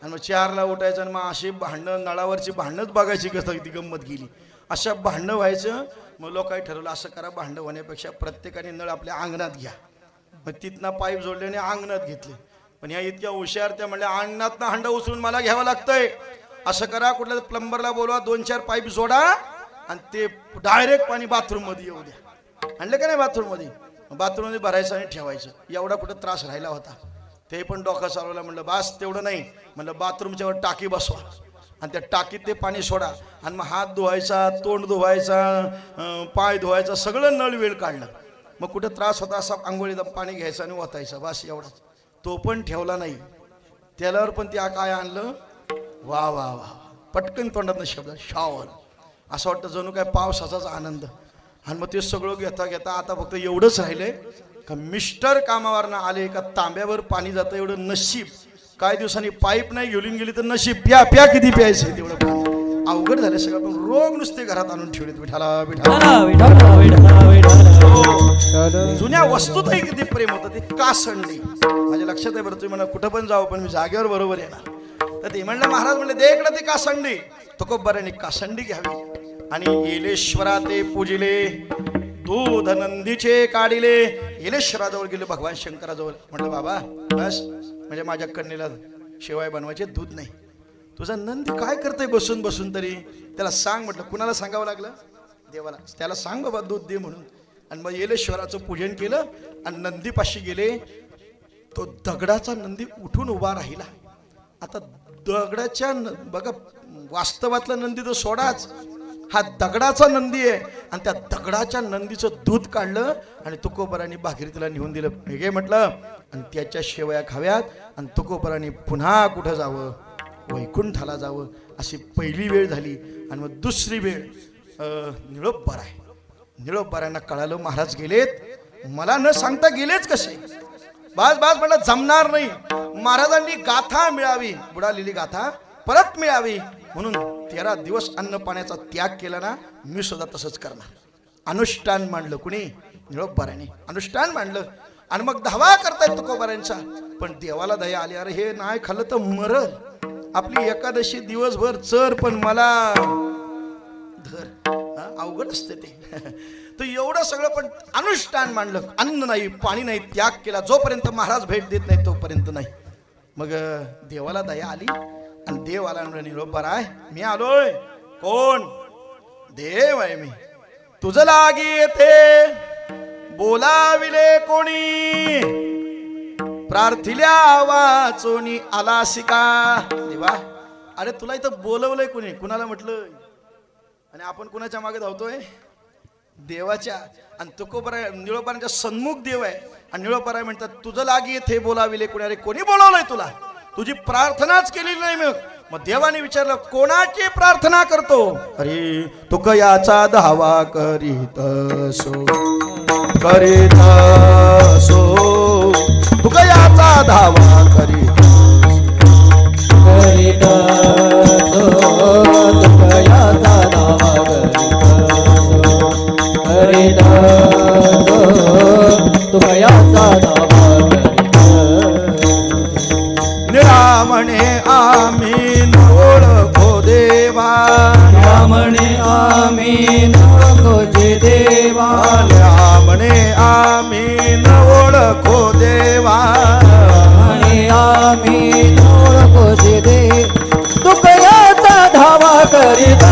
आणि मग 4ला उठायचं आणि मग अशी भांडणं, नळावरची भांडणच बघायची कसं ती गंमत गेली. अशा भांडणं व्हायचं. मग लोकांनी ठरवलं असं करा, भांडणं होण्यापेक्षा प्रत्येकाने नळ आपल्या अंगणात घ्या. मग तिथनं पाईप जोडल्याने अंगणात घेतले. पण ह्या इतक्या हुशार, त्या म्हणल्या अंगणातनं हंडं उचलून मला घ्यावं लागतंय. असं करा, कुठल्या प्लंबरला बोलवा, 2-4 पाईप जोडा आणि ते डायरेक्ट पाणी बाथरूम मध्ये येऊ द्या. आणलं का नाही बाथरूम मध्ये? बाथरूम मध्ये भरायचं आणि ठेवायचं. एवढा कुठं त्रास राहिला होता. ते पण डोका चालवला. म्हणलं बास तेवढं नाही, म्हणलं बाथरूमच्या वर टाकी बसवा आणि त्या टाकीत ते पाणी सोडा आणि मग हात धुवायचा, तोंड धुवायचा, पाय धुवायचा, सगळं नळ वेळ काढलं. मग कुठं त्रास होता असा आंघोळीला पाणी घ्यायचं आणि ओतायचं, बस एवढा. तो पण ठेवला नाही. त्याल्यावर पण त्या काय आणलं, वा वा वा, पटकन तोंडातनं शब्द शॉवर. असं वाटतं जणू काय पावसाचाच आनंद. आणि मग ते सगळं घेता घेता आता फक्त एवढंच राहिलंय का मिस्टर कामावरनं आले का तांब्यावर पाणी जातं एवढं नशीब. काही दिवसांनी पाईप नाही घेऊन गेली तर नशीब. प्या प्या किती प्यायचं तेवढं पाणी. अवघड झालं सगळं. पण रोग नुसते घरात आणून ठेवलेत. विठाला जुन्या वस्तूतही किती प्रेम होतं. ते कासंडी माझ्या लक्षात आहे. बरं तुम्ही म्हणा कुठं पण जाऊ पण मी जागेवर बरोबर येणार. तर ते म्हणलं महाराज म्हणले दे इकडं ती कासंडी. तुकोबराने कासंडी घ्यावी आणि येलेश्वरा ते पूजिले, दूध नंदीचे काढिले. येलेश्वराजवळ गेले, भगवान शंकराजवळ. म्हटलं बाबा बस, म्हणजे माझ्या कन्येला शेवाय बनवायचे, दूध नाही. तुझा नंदी काय करतोय बसून बसून तरी? त्याला सांग म्हटलं. कुणाला सांगावं लागलं? देवाला. त्याला सांग बाबा दूध दे म्हणून. आणि मग येलेश्वराचं पूजन केलं आणि नंदीपाशी गेले. तो दगडाचा नंदी उठून उभा राहिला. आता दगडाच्या बघा, वास्तवातला नंदी तो सोडाच, हा दगडाचा नंदी आहे. आणि त्या दगडाच्या नंदीचं दूध काढलं आणि तुकोबरांनी भागीरथीला नेऊन दिलं. हे म्हटलं आणि त्याच्या शेवया खाव्यात आणि तुकोबरांनी पुन्हा कुठं जावं, वैकुंठाला जावं. अशी पहिली वेळ झाली. आणि मग दुसरी वेळ निळोपबार आहे. निळोपबारांना कळालं महाराज गेलेत. मला न सांगता गेलेच कसे? बास बास म्हटलं जमणार नाही. महाराजांनी गाथा मिळावी, बुडालेली गाथा परत मिळावी म्हणून 13 दिवस अन्न पाण्याचा त्याग केला ना. मी सुद्धा तसंच करणार. अनुष्ठान मांडलं. कुणी? निळोपबारांनी अनुष्ठान मांडलं. आणि मग धावा करतायत तुकोबारांचा. पण देवाला दया आली. अरे हे नाही खाल्लं तर मरल. आपली एकादशी दिवसभर चर पण मला धर. अवघड असते ते. तर एवढं सगळं पण अनुष्ठान मांडलं. अन्न नाही, पाणी नाही, त्याग केला. जोपर्यंत महाराज भेट देत नाही तोपर्यंत नाही. मग देवाला दया आली आणि देव आला. निरोबर आहे, मी आलोय. कोण? देव आहे मी. तुझं लागी येते बोलाविले कोणी, प्रार्थिल्या वाचोनी आलासिका. देवा अरे तुला इथं बोलवलंय कोणी? कुणाला म्हटलं? आणि आपण कुणाच्या मागे धावतोय? देवाच्या. आणि तुकोबरा निळोबारांच्या सन्मुख देव आहे. आणि निळोबारा म्हणतात तुझं लागी येथे बोलाविले कोणी. अरे कोणी बोलावलंय तुला? तुझी प्रार्थनाच केलेली नाही. मग देवाने विचारलं कोणाची प्रार्थना करतो? अरे तुकयाचा धावा करीत सो, करीत सो, तुकयाचा धावा करीत करीत सो, तुकयाचा धावा करीत सो, तुकयाचा धावा म्हणे आम्ही ओळखो देवा. म्हणे आम्ही ओळखो देवा. म्हणे आम्ही ओळखो देवा. म्हणे आम्ही ओळखो दे. तुकयाचा धावा करीत,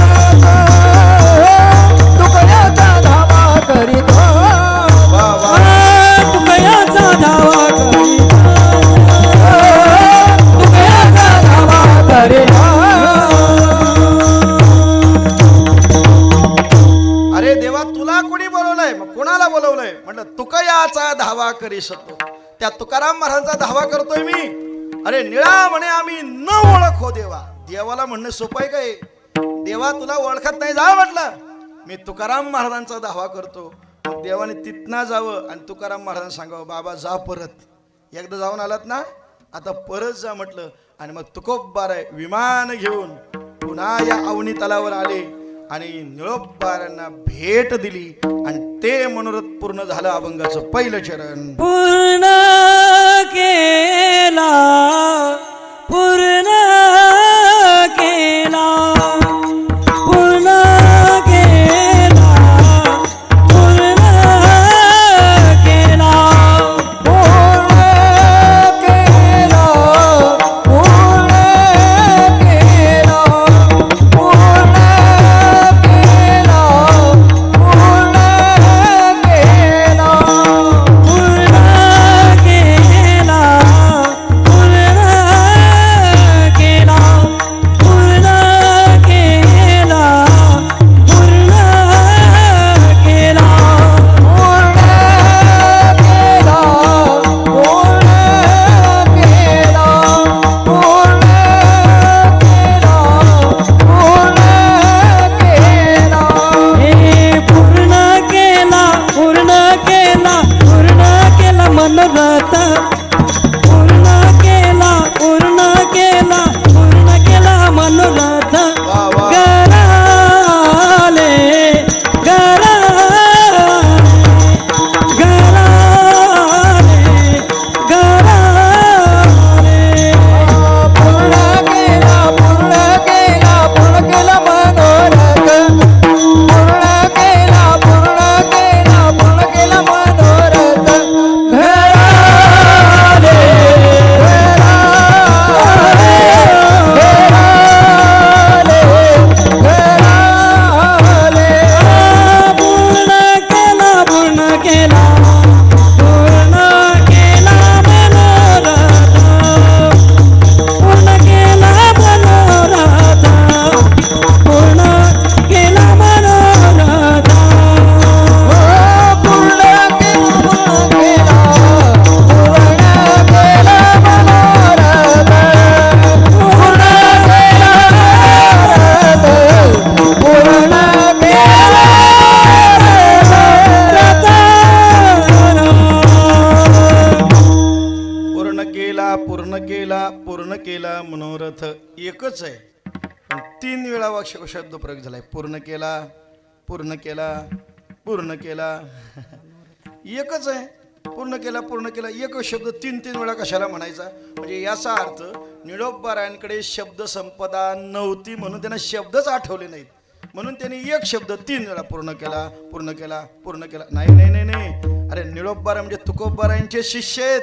तुकयाचा धावा करीत, तुकयाचा धावा करीत, अरे देवा निळ्याचा धावा करीसतो. त्या तुकाराम महाराजांचा धावा करतोय मी. अरे निळा म्हणे आम्ही न ओळख हो देवा. देवाला म्हणणं सोपं आहे काय? देवा तुला ओळखत नाही जा म्हटलं. मी तुकाराम महाराजांचा धावा करतो. देवाने तिथनं जावं आणि तुकाराम महाराजांना सांगावं बाबा जा परत. एकदा जाऊन आलात ना आता परत जा म्हटलं. आणि मग तुकोबाराय विमान घेऊन पुन्हा या अवनी तलावर आले आणि निळोबारांना भेट दिली आणि ते मनोरथ पूर्ण झालं. अभंगाचं पहिलं चरण पूर्ण केला, पूर्ण केला, पूर्ण केला, पूर्ण केला, पूर्ण केला, पूर्ण केला, पूर्ण केला, पूर्ण केला, पूर्ण केला, पूर्ण केला मनोरथ एकच आहे पण 3 वेळा शब्द प्रयोग झालाय. पूर्ण केला, पूर्ण केला, पूर्ण केला. एकच आहे. पूर्ण केला, पूर्ण केला. एकच शब्द 3 वेळा कशाला म्हणायचा? म्हणजे याचा अर्थ निळोबारायांकडे शब्द संपदा नव्हती म्हणून त्यांना शब्दच आठवले नाहीत. म्हणून त्यांनी एक शब्द 3 वेळा पूर्ण केला, पूर्ण केला, पूर्ण केला. नाही नाही नाही नाही. अरे निळोबारा म्हणजे तुकोबारायांचे शिष्य आहेत.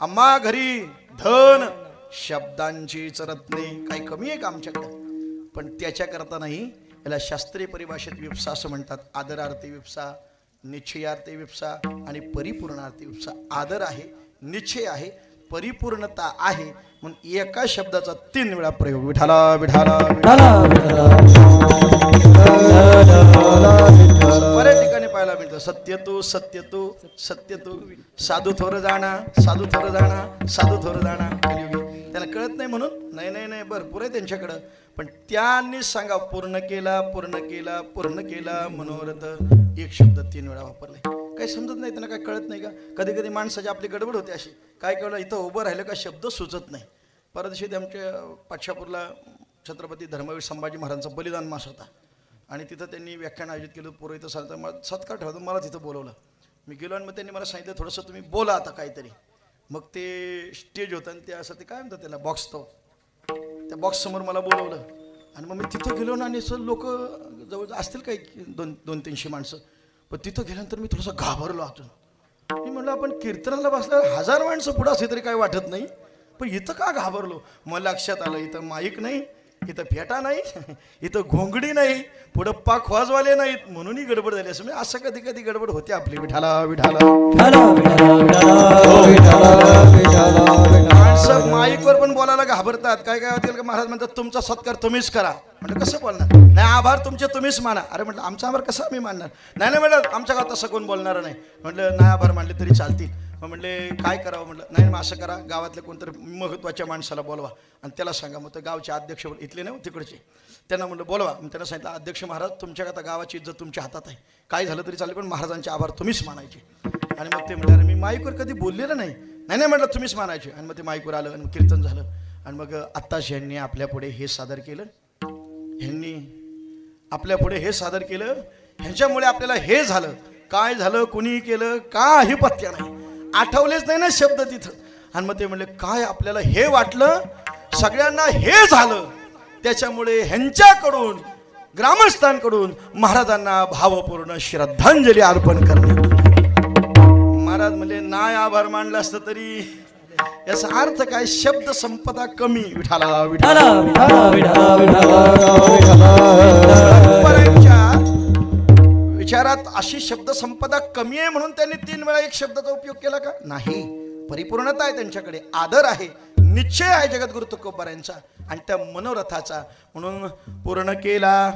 आम्हा घरी धन शब्दांची रत्ने काही कमी आहे का आमच्याकडे? पण त्याच्याकरता नाही. याला शास्त्रीय परिभाषेत विप्सा असं म्हणतात. आदरार्थी विप्सा, निश्चयार्थी विप्सा आणि परिपूर्णार्थी विप्सा. आदर आहे, निश्चय आहे, परिपूर्णता आहे. म्हणून एका शब्दाचा 3 वेळा प्रयोग. विठाला विठाला बऱ्याच ठिकाणी पाहायला मिळतं. सत्य तू, सत्य तू, सत्य तू. साधू थोर जाणा, साधू थोर जाणा, साधू थोर जाणा. त्यांना कळत नाही म्हणून नाही नाही नाही भरपूर आहे त्यांच्याकडं. पण त्यांनी सांगा पूर्ण केला, पूर्ण केला, पूर्ण केला मनोरथ. एक शब्द 3 वेळा वापरलाय. काही समजत नाही त्यांना. काय कळत नाही का? कधी कधी माणसाची आपली गडबड होते अशी. काय कळलं इथं उभं राहिलं का शब्द सुचत नाही. परत दिवशी ते आमच्या पाठशापूरला छत्रपती धर्मवीर संभाजी महाराजांचा बलिदान मास होता आणि तिथं त्यांनी व्याख्यान आयोजित केलं. पोरं इथं सांगता मला सत्कार ठेवतो. मला तिथं बोलवलं. मी गेलो आणि मग त्यांनी मला सांगितलं थोडंसं तुम्ही बोला आता काहीतरी. मग ते स्टेज होतं आणि ते असं ते काय म्हणतात त्याला बॉक्स. तो त्या बॉक्स समोर मला बोलवलं आणि मग मी तिथं गेलो ना. आणि असं लोक जवळ असतील काही 200-300 माणसं. पण तिथं गेल्यानंतर मी थोडंसं घाबरलो आतून. मी म्हणलं आपण कीर्तनाला बसल्यावर 1000 माणसं पुढं असली तरी काही वाटत नाही. पण इथं का घाबरलो? मग लक्षात आलं इथं माईक नाही, इथं फेटा नाही, इथं घोंगडी नाही, पुढं पाक वाजवाले नाहीत म्हणूनही गडबड झाली. असं असं कधी कधी गडबड होते आपली. विठाला विठाला. माणसं माईकवर पण बोलायला घाबरतात. काय काय होतील का महाराज म्हणतात तुमचा सत्कार तुम्हीच करा. म्हटलं कसं बोलणार? नाही आभार तुमचे तुम्हीच माना. अरे म्हटलं आमचा आभार कसा आम्ही मानणार? नाही नाही म्हटलं आमच्या गावात तसं कोण बोलणार नाही. म्हटलं नाही आभार मानले तरी चालतील. मग म्हटले काय करावं? म्हटलं नाही मग असं करा, गावातल्या कोणतरी महत्त्वाच्या माणसाला बोलवा आणि त्याला सांगा. मग तर गावचे अध्यक्ष इथले नाही तिकडचे, त्यांना म्हटलं बोलवा. मग त्यांना सांगितलं अध्यक्ष महाराज तुमच्या आता गावाची इज्जत तुमच्या हातात आहे, काय झालं तरी चालेल पण महाराजांचे आभार तुम्हीच मानायचे. आणि मग ते म्हटलं मी माईकवर कधी बोललेलं नाही. नाही नाही म्हटलं तुम्हीच मानायचे. आणि मग ते माईकवर आलं आणि कीर्तन झालं. आणि मग आत्ताच ह्यांनी आपल्या पुढे हे सादर केलं, ह्यांनी आपल्या पुढे हे सादर केलं. ह्यांच्यामुळे आपल्याला हे झालं. काय झालं, कुणी केलं, काही पत्त्या नाही, आठवलेच नाही ना शब्द तिथं. आणि मग ते म्हणले काय आपल्याला हे वाटलं, सगळ्यांना हे झालं, त्याच्यामुळे ह्यांच्याकडून ग्रामस्थांकडून महाराजांना भावपूर्ण श्रद्धांजली अर्पण करणे. महाराज म्हणले नाही आभार मानलं असतं तरी याचा अर्थ काय, शब्द संपदा कमी. विठाला विठाला विचारात अशी शब्द संपदा कमी आहे म्हणून त्यांनी 3 वेळा एक शब्दाचा उपयोग केला का? नाही, परिपूर्णता आहे त्यांच्याकडे, आदर आहे, निश्चय आहे जगद्गुरु तुकोबारायांचा आणि त्या मनोरथाचा. म्हणून पूर्ण केला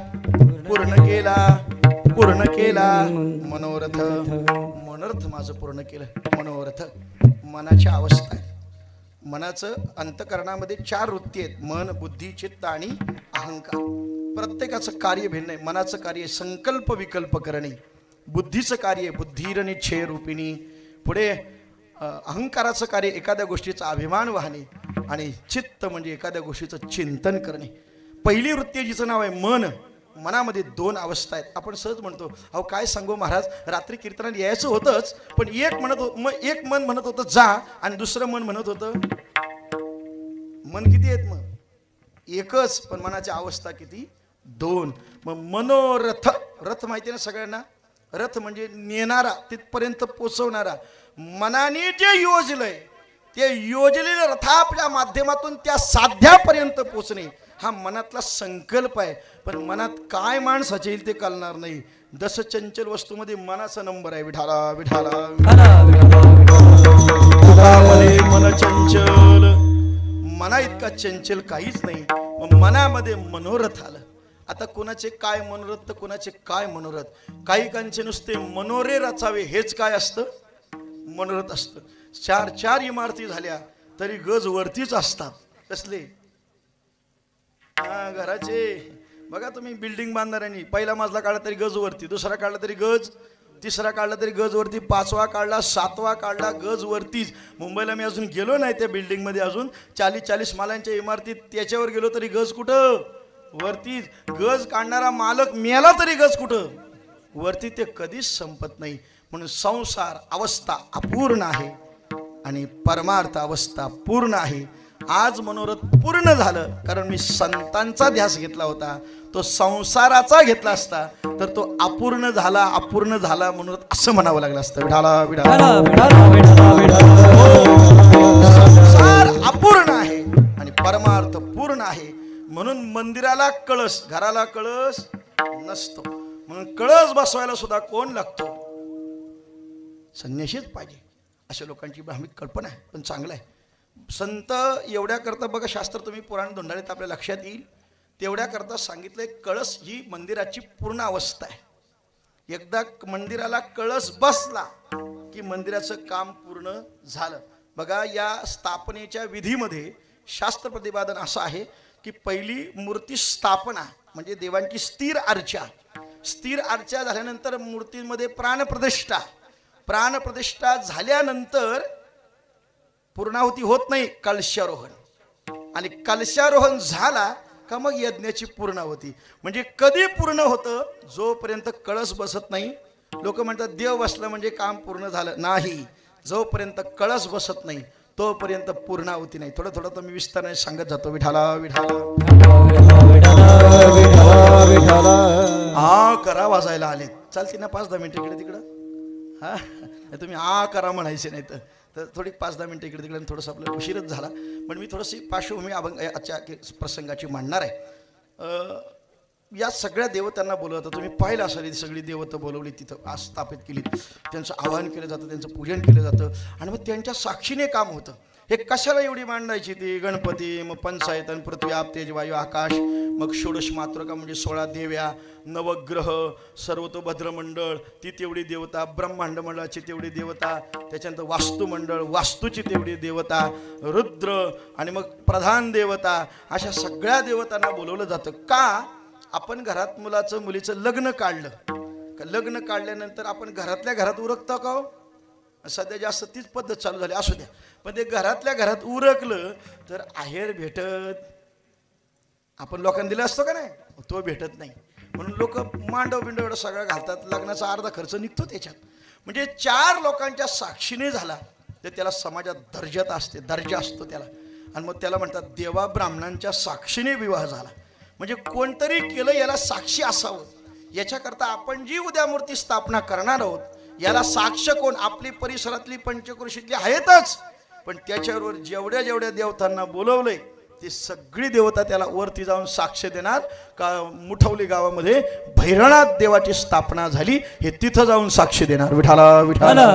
पूर्ण केला पूर्ण केला मनोरथ. मनोरथ माझं पूर्ण केलं. मनोरथ मनाची अवस्था आहे. मनाचं अंतकरणामध्ये 4 वृत्ती आहेत, मन, बुद्धी, चित्त आणि अहंकार. प्रत्येकाचं कार्य भिन्न आहे. मनाचं कार्य संकल्प विकल्प करणे, बुद्धीचं कार्य बुद्धीरनिच्छय रूपिणी. पुढे अहंकाराचं कार्य एखाद्या गोष्टीचा अभिमान वाहणे आणि चित्त म्हणजे एखाद्या गोष्टीचं चिंतन करणे. पहिली वृत्ती जिचं नाव आहे मन. मनामध्ये 2 अवस्था आहेत. आपण सहज म्हणतो अहो काय सांगू महाराज, रात्री कीर्तनाला यायचं होतंच पण एक मन म्हणत होतं जा आणि दुसरं मन म्हणत होतं. मन किती आहेत मग? एकच, पण मनाची अवस्था किती? 2. मग मनोरथ, रथ माहिती ना सगळ्यांना, रथ म्हणजे नेणारा, तिथपर्यंत पोचवणारा. मनाने जे योजलंय ते योजलेल्या रथाच्या माध्यमातून त्या साध्यापर्यंत पोचणे हा मनातला संकल्प आहे. पण मनात काय माणसाचे येईल ते कळणार नाही. 10 चंचल वस्तूमध्ये मनाचा नंबर आहे. विठाला विठाला मन चंचल, मना इतका चंचल काहीच नाही. मग मनामध्ये मनोरथ आलं. आता कोणाचे काय मनोरथ तर कोणाचे काय मनोरथ. काही कांचे नुसते मनोरे रचावे हेच काय असतं? मनोरथ असतं. 4 इमारती झाल्या तरी गज वरतीच असतात. कसले? घराचे बघा तुम्ही, बिल्डिंग बांधणाऱ्यांनी पहिला मजला काढला तरी गज वरती, दुसरा काढला तरी गज, तिसरा काढला तरी गज वरती, 5वा काढला, 7वा काढला, गज वरतीच. मुंबईला मी अजून गेलो नाही त्या बिल्डिंगमध्ये, अजून 40-40 मालांच्या इमारतीत, त्याच्यावर गेलो तरी गज कुठं? वरतीच. गज काढणारा मालक मेला तरी गज कुठं? वरती. ते कधीच संपत नाही. म्हणून संसार अवस्था अपूर्ण आहे आणि परमार्थ अवस्था पूर्ण आहे. आज मनोरथ पूर्ण झालं कारण मी संतांचा ध्यास घेतला होता. तो संसाराचा घेतला असता तर तो अपूर्ण झाला मनोरथ असं म्हणावं लागलं असतं. विठाला विठाला संसार अपूर्ण आहे आणि परमार्थ पूर्ण आहे. म्हणून मंदिराला कळस, घराला कळस नसतो. म्हणून कळस बसवायला सुद्धा कोण लागतो? संन्याशीच पाहिजे. अशा लोकांची भ्रामिक कल्पना आहे पण चांगलं आहे. संत एवढ्या करता बघा, शास्त्र तुम्ही पुराण धोंडाळीत आपल्या लक्षात येईल तेवढ्या करता सांगितलंय. कळस ही मंदिराची पूर्ण अवस्था आहे. एकदा मंदिराला कळस बसला की मंदिराचं काम पूर्ण झालं. बघा या स्थापनेच्या विधीमध्ये शास्त्र प्रतिपादन असं आहे की पहिली मूर्ती स्थापना म्हणजे देवांची स्थिर अर्चा. स्थिर अर्चा झाल्यानंतर मूर्तीमध्ये प्राणप्रतिष्ठा. प्राणप्रतिष्ठा झाल्यानंतर पूर्णाहुती होत नाही, कलशारोहण. आणि कलशारोहण झाला का मग यज्ञाची पूर्णाहुती. म्हणजे कधी पूर्ण होतं? जोपर्यंत कळस बसत नाही. लोक म्हणतात देव बसला म्हणजे काम पूर्ण झालं. नाही, जोपर्यंत कळस बसत नाही तोपर्यंत पूर्णाहुती नाही. थोडं थोडं तर मी विस्ताराने सांगत जातो. विठाला विठाला आ करा वाजायला आले. चालते ना 5-10 मिनिटं इकडे तिकडं? हा तुम्ही आ करा म्हणायचे नाही तर थोडी 5-10 मिनिटं इकडे तिकडे थोडंसं आपलं उशीरच झाला. पण मी थोडीशी पार्श्वभूमी आजच्या प्रसंगाची मांडणार आहे. या सगळ्या देवतांना बोलवतं. तुम्ही पाहिलं असाल ही सगळी देवतं बोलवली तिथं आज स्थापित केली. त्यांचं आवाहन केलं जातं, त्यांचं पूजन केलं जातं आणि मग त्यांच्या साक्षीने काम होतं. हे कशाला एवढी मांडायची ती गणपती, मग पंचायत आणि पृथ्वी आप तेज वायू आकाश, मग षोडश मातृका म्हणजे 16 देव्या, नवग्रह, सर्वतोभद्र मंडळ ती तेवढी देवता, ब्रह्मांड मंडळाची तेवढी देवता, त्याच्यानंतर वास्तुमंडळ वास्तूची तेवढी देवता, रुद्र आणि मग प्रधान देवता, अशा सगळ्या देवतांना बोलवलं जातं. का? आपण घरात मुलाचं मुलीचं लग्न काढलं का, लग्न काढल्यानंतर आपण घरातल्या घरात उरकतो का हो? सध्या जास्त तीच पद्धत चालू झाली, असू द्या. पण ते घरातल्या घरात उरकलं तर आहेर भेटत आपण लोकांना दिलं असतं का नाही, तो भेटत नाही. म्हणून लोक मांडव बिंडव एवढं सगळं घालतात, लग्नाचा अर्धा खर्च निघतो त्याच्यात. म्हणजे 4 लोकांच्या साक्षीने झाला तर त्याला समाजात दर्जा असतो त्याला. आणि मग त्याला म्हणतात देवा ब्राह्मणांच्या साक्षीने विवाह झाला. म्हणजे कोणतरी केलं याला साक्षी असावं. याच्याकरता आपण जी उद्या मूर्ती स्थापना करणार आहोत याला साक्ष कोण? आपली परिसरातली पंचक्रोशीतली आहेतच, पण त्याच्यावर जेवढ्या जेवढ्या देवतांना बोलवलंय ती सगळी देवता त्याला वरती जाऊन साक्ष देणार. का मुठवली गावामध्ये भैरवनाथ देवाची स्थापना झाली हे तिथं जाऊन साक्ष देणार. विठाला विठाला.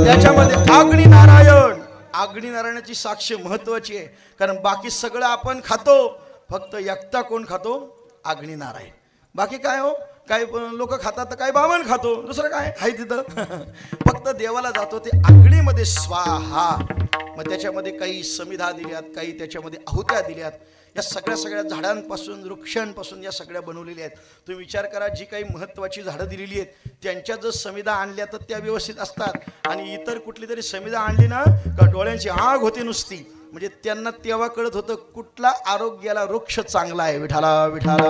त्याच्यामध्ये अग्निनारायणाची साक्ष महत्वाची आहे. कारण बाकी सगळं आपण खातो, फक्त एकटा कोण खातो? अग्निनारायण. बाकी काय हो, काही लोक खातात तर काही बामण खातो, दुसरं काय आहे तिथं. फक्त देवाला जातो ते अग्नीमध्ये स्वाहा. मग त्याच्यामध्ये काही समिधा दिल्यात, काही त्याच्यामध्ये आहुत्या दिल्यात. या सगळ्या झाडांपासून वृक्षांपासून या सगळ्या बनवलेल्या आहेत. तुम्ही विचार करा, जी काही महत्त्वाची झाडं दिलेली आहेत त्यांच्या जर समिधा आणल्या तर त्या व्यवस्थित असतात, आणि इतर कुठली तरी समिधा आणली ना का डोळ्यांची आग होते नुसती. म्हणजे त्यांना तेव्हा कळत होतं कुठला आरोग्याला वृक्ष चांगला आहे. विठाला विठाला.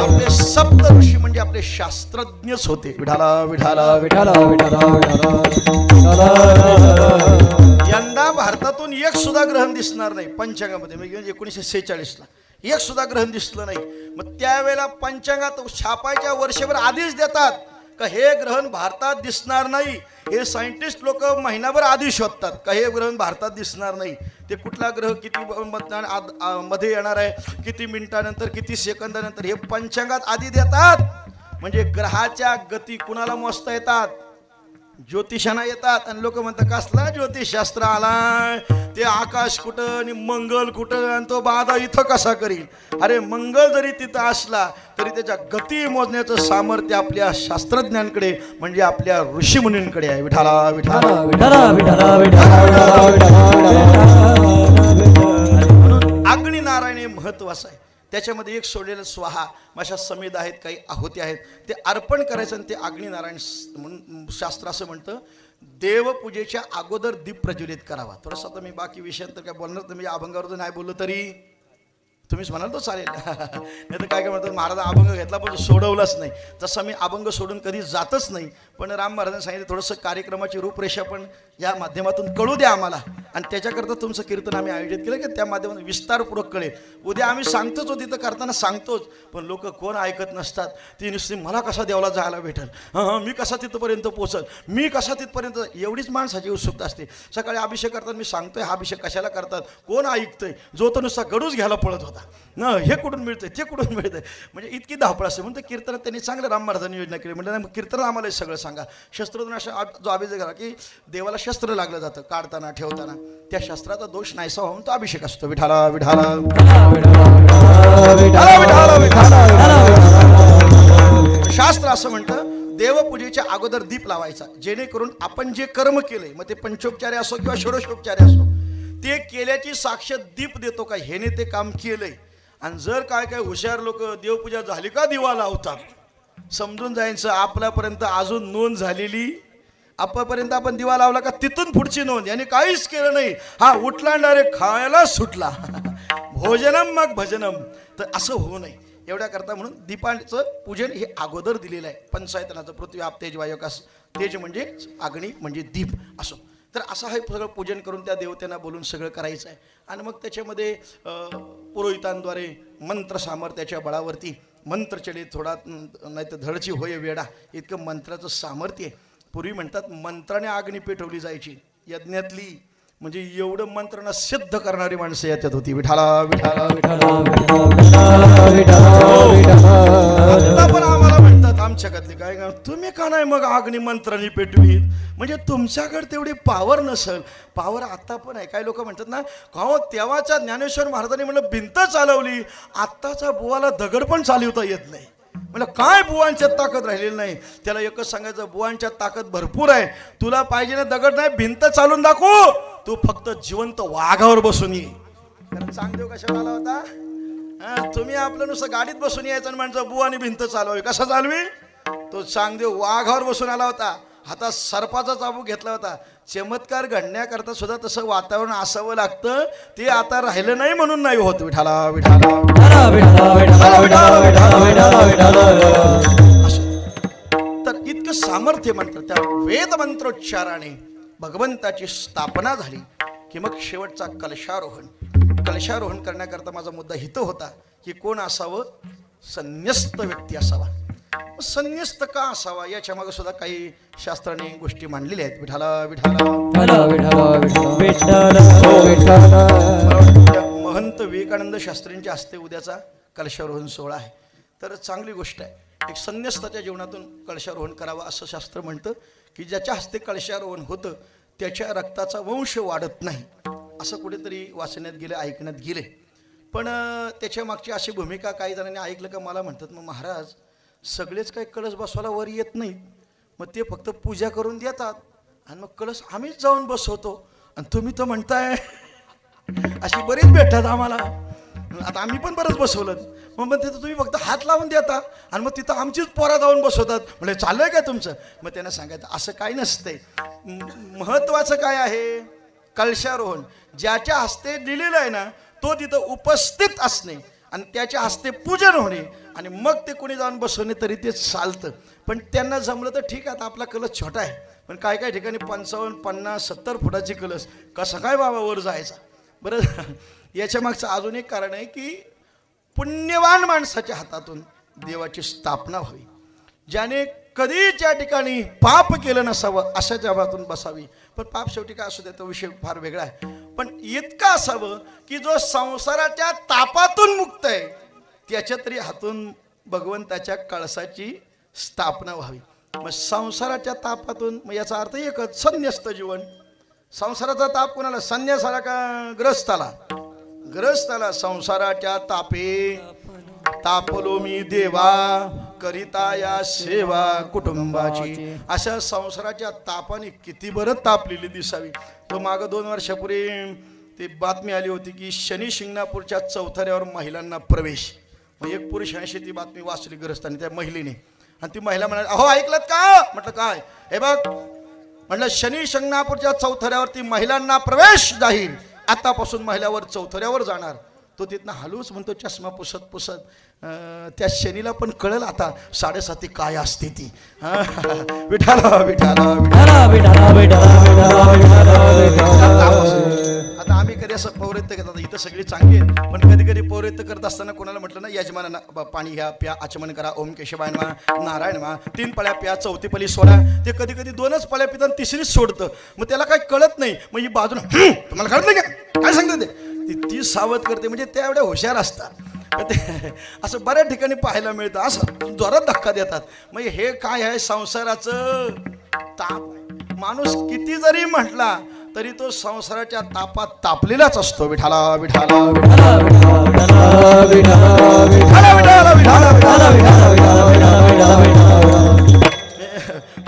आपले सप्त ऋषी म्हणजे आपले शास्त्रज्ञच होते. विठाला विठाला विठाला. यंदा भारतातून एक सुद्धा ग्रहण दिसणार नाही पंचांगामध्ये. म्हणजे 1946ला एक सुद्धा ग्रहण दिसलं नाही. मग त्यावेळेला पंचांगात छापायच्या वर्षभर आधीच देतात का हे ग्रहण भारतात दिसणार नाही. हे सायंटिस्ट लोक महिनाभर आधी शोधतात का हे ग्रहण भारतात दिसणार नाही. ते कुठला ग्रह किती मध्ये येणार आहे, किती मिनिटानंतर, किती सेकंदानंतर हे पंचांगात आधी देतात. म्हणजे ग्रहाच्या गती कुणाला मोजता येतात? ज्योतिषांना येतात. आणि लोक म्हणतात कसला ज्योतिषशास्त्र आलाय, ते आकाश कुठं आणि मंगल कुठं आणि तो बाधा इथं कसा करील. अरे मंगल जरी तिथं असला तरी त्याच्या गती मोजण्याचं सामर्थ्य आपल्या शास्त्रज्ञांकडे म्हणजे आपल्या ऋषीमुनींकडे आहे. विठाला विठाला. म्हणून अग्निनारायण हे महत्वाचं आहे. त्याच्यामध्ये एक सोडलेलं स्वाहा, अशा समेध आहेत, काही आहुती आहेत, ते अर्पण करायचं. आणि ते अग्निनारायण म्हणून शास्त्र असं म्हणतं देवपूजेच्या अगोदर दीप प्रज्वलित करावा. थोडंसं आता मी बाकी विषयांतर काय बोलणार तर मी अभंगावर नाही बोललो तरी तुम्हीच म्हणाल तो चालेल. नाही तर काय म्हणतात महाराज अभंग घेतला पण सोडवलाच नाही. तसं मी अभंग सोडून कधी जातच नाही. पण राम महाराजांनी सांगितलं थोडंसं कार्यक्रमाची रूपरेषा पण या माध्यमातून कळू द्या आम्हाला. आणि त्याच्याकरता तुमचं कीर्तन आम्ही आयोजित केलं की त्या माध्यमातून विस्तारपूर्वक कळेल. उद्या आम्ही सांगतोच तिथं करताना सांगतोच, पण लोक कोण ऐकत नसतात. ती नुसती मला कसा देवाला जायला भेटेल, मी कसा तिथपर्यंत पोचल, मी कसा तिथपर्यंत, एवढीच माणसाची उत्सुकता असते. सकाळी अभिषेक करतात मी सांगतोय हा अभिषेक कशाला करतात, कोण ऐकतंय. जो तो नुसता गडूच घ्यायला पळत होता न, हे कुठून मिळतंय ते कुठून मिळतंय. म्हणजे इतकी धावपळ असते. म्हणून कीर्तनात त्यांनी चांगलं राम महाराजांनी योजना केली. म्हणजे कीर्तन आम्हाला सगळं सांगा. शस्त्रधून अशा जो अभिषेक करा की देवाला शस्त्र लागलं जातं काढताना ठेवताना, त्या शस्त्राचा दोष नाहीसा होऊन तो अभिषेक असतो. विठाला विठाला. शास्त्र असं म्हणतं देवपूजेच्या अगोदर दीप लावायचा, जेणेकरून आपण जे कर्म केलंय मग ते पंचोपचारी असो किंवा षोडशोपचारी असो ते केल्याची साक्ष दीप देतो का ह्याने ते काम केलंय. आणि जर काय काय हुशार लोक देवपूजा झाली का दिवा लावतात, समजून जायचं आपल्यापर्यंत अजून नोंद झालेली, आपल्यापर्यंत आपण दिवा लावला का तिथून पुढची नोंद, याने काहीच केलं नाही, हा उठला डायरेक्ट खायला सुटला, भोजनम मग भजनम. तर असं होऊ नये एवढ्या करता म्हणून दीपांचं पूजन हे अगोदर दिलेलं आहे. पंचायतनाचं पृथ्वी आप तेज वायू आकाश. तेज म्हणजे अग्नी म्हणजे दीप असो. तर असं हे सगळं पूजन करून त्या देवतेना बोलून सगळं करायचं आहे. आणि मग त्याच्यामध्ये पुरोहितांद्वारे मंत्र सामर्थ्याच्या बळावरती मंत्र चलित थोडा नाही तर धडची होय वेडा इतकं मंत्राचं सामर्थ्य आहे. पूर्वी म्हणतात मंत्राने अग्नी पेटवली जायची यज्ञातली. म्हणजे एवढं मंत्रांना सिद्ध करणारी माणसं याच्यात होती. विठाला विठाला विठाला. आता पण आम्हाला म्हणतात आमच्याकडले काय का तुम्ही का नाही मग अग्नी मंत्राने पेटवीत म्हणजे तुमच्याकडे तेवढी पावर नसेल. पावर आता पण आहे. काही लोक म्हणतात ना का हो तेव्हाच्या ज्ञानेश्वर महाराजांनी म्हणलं भिंत चालवली, आत्ताच्या बुवाला दगड पण चालवता येत नाही. म्हणलं काय बुवांच्यात ताकद राहिलेली नाही. त्याला एकच सांगायचं बुवांच्यात ताकद भरपूर आहे. तुला पाहिजे ना दगड नाही भिंत चालून दाखवू, तू फक्त जिवंत वाघावर बसून ये. कारण चांगदेव कशावर आला होता? तुम्ही आपलं नुसतं गाडीत बसून यायचं आणि म्हणचं बुवानी भिंत चालवावी. कसा चालवी? तो चांगदेव वाघावर बसून आला होता. हातात सर्पाचा चाबूक घेतला होता. चमत्कार घडण्याकरता सुद्धा तसं वातावरण असावं लागतं. ते आता राहिलं नाही म्हणून नाही होत. विठाला विठाला तर इतकं सामर्थ्य म्हणतात त्या वेद मंत्रोच्चाराने भगवंताची स्थापना झाली की मग शेवटचा कलशारोहण करण्याकरता माझा मुद्दा हित होता की कोण असावं? संन्यस्त व्यक्ती असावा. संन्यस्त का असावा याच्या मागे सुद्धा काही शास्त्राने गोष्टी मांडलेल्या आहेत. विठाला विठाला महंत विवेकानंद शास्त्रींच्या हस्ते उद्याचा कलशारोहण सोहळा आहे. तर चांगली गोष्ट आहे. एक संन्यस्ताच्या जीवनातून कलशारोहण करावं असं शास्त्र म्हणतं की ज्याच्या हस्ते कलशारोहण होतं त्याच्या रक्ताचा वंश वाढत नाही असं कुठेतरी वाचण्यात गेले, ऐकण्यात गेले. पण त्याच्या मागची अशी भूमिका काही जणांनी ऐकलं का मला म्हणतात मग महाराज सगळेच काही कळस बसवायला वर येत नाहीत, मग ते फक्त पूजा करून देतात आणि मग कळस आम्हीच जाऊन बसवतो आणि तुम्ही तर म्हणताय. अशी बरीच भेटतात आम्हाला. आता आम्ही पण बरंच बसवलं मग तिथं तुम्ही फक्त हात लावून देता आणि मग तिथं आमचीच पोरा जाऊन बसवतात. म्हणजे चाललंय काय तुमचं? मग त्यांना सांगायचं असं काही नसतंय. महत्वाचं काय आहे? कलशारोहण ज्याच्या हस्ते दिलेलं आहे ना तो तिथं उपस्थित असणे आणि त्याच्या हस्ते पूजन होणे आणि मग ते कोणी जाऊन बसवणे तरी ते चालतं. पण त्यांना जमलं तर ठीक आहे. आपला कलश छोटा आहे पण काय काय ठिकाणी 55, 50, 70 फुटाची कलश कसं काय बाबा वर जायचा? बरं याच्या मागचं अजून एक कारण आहे की पुण्यवान माणसाच्या हातातून देवाची स्थापना व्हावी. ज्याने कधी त्या ठिकाणी पाप केलं नसावं अशाच्या हातून बसावी. पण पाप शेवटी काय असू दे तो विषय फार वेगळा आहे. पण इतकं असावं की जो संसाराच्या तापातून मुक्त आहे त्याच्या तरी हातून भगवंताच्या कळसाची स्थापना व्हावी. मग संसाराच्या तापातून मग याचा अर्थ एकच संन्यस्त जीवन. संसाराचा ताप कोणाला? संन्यासाला का ग्रस्ताला? ग्रस्ताला. संसाराच्या तापे तापलो मी देवा करिता या सेवा कुटुंबाची. अशा संसाराच्या तापाने किती बरं तापलेली दिसावी. तो मागं 2 वर्षापूर्वी ती बातमी आली होती की शनी शिंगणापूरच्या चौथऱ्यावर महिलांना प्रवेश. मग एक पुरुषांशी ती बातमी वाचली ग्रस्तांनी त्या महिलेने आणि ती महिला म्हणाली अहो ऐकलत का? म्हटलं काय? हे बघ म्हटलं शनी शिंगणापूरच्या चौथऱ्यावरती महिलांना प्रवेश जाहीर. आतापासून महिलावर चौथऱ्यावर जाणार. तो तिथनं हलूच म्हणतो चष्मा पुसत पुसत त्या शनीला पण कळलं आता 7:30 काय असते ती. विठाला विठाला आता आम्ही कधी असं पौरोहित्य करतात इथं सगळी चांगली आहेत पण कधी कधी पौरोहित्य करत असताना कोणाला म्हटलं ना यजमानांना पाणी घ्या प्या आचमन करा ओम केशवाय नमः नारायण नमः 3 पळ्या प्या 4थी पळी सोडा. ते कधी कधी 2च पळ्या पितात आणि 3रीच सोडतं. मग त्याला काही कळत नाही. मग ही बाजूला तुम्हाला कळत नाही का काय सांगते ते ती सावध करते. म्हणजे त्या एवढ्या हुशार असतात. ते असं बऱ्याच ठिकाणी पाहायला मिळतं. असं जोरात धक्का देतात. मग हे काय आहे? संसाराचं ताप. माणूस किती जरी म्हटला तरी तो संसाराच्या तापात तापलेलाच असतो. विठाला विठाला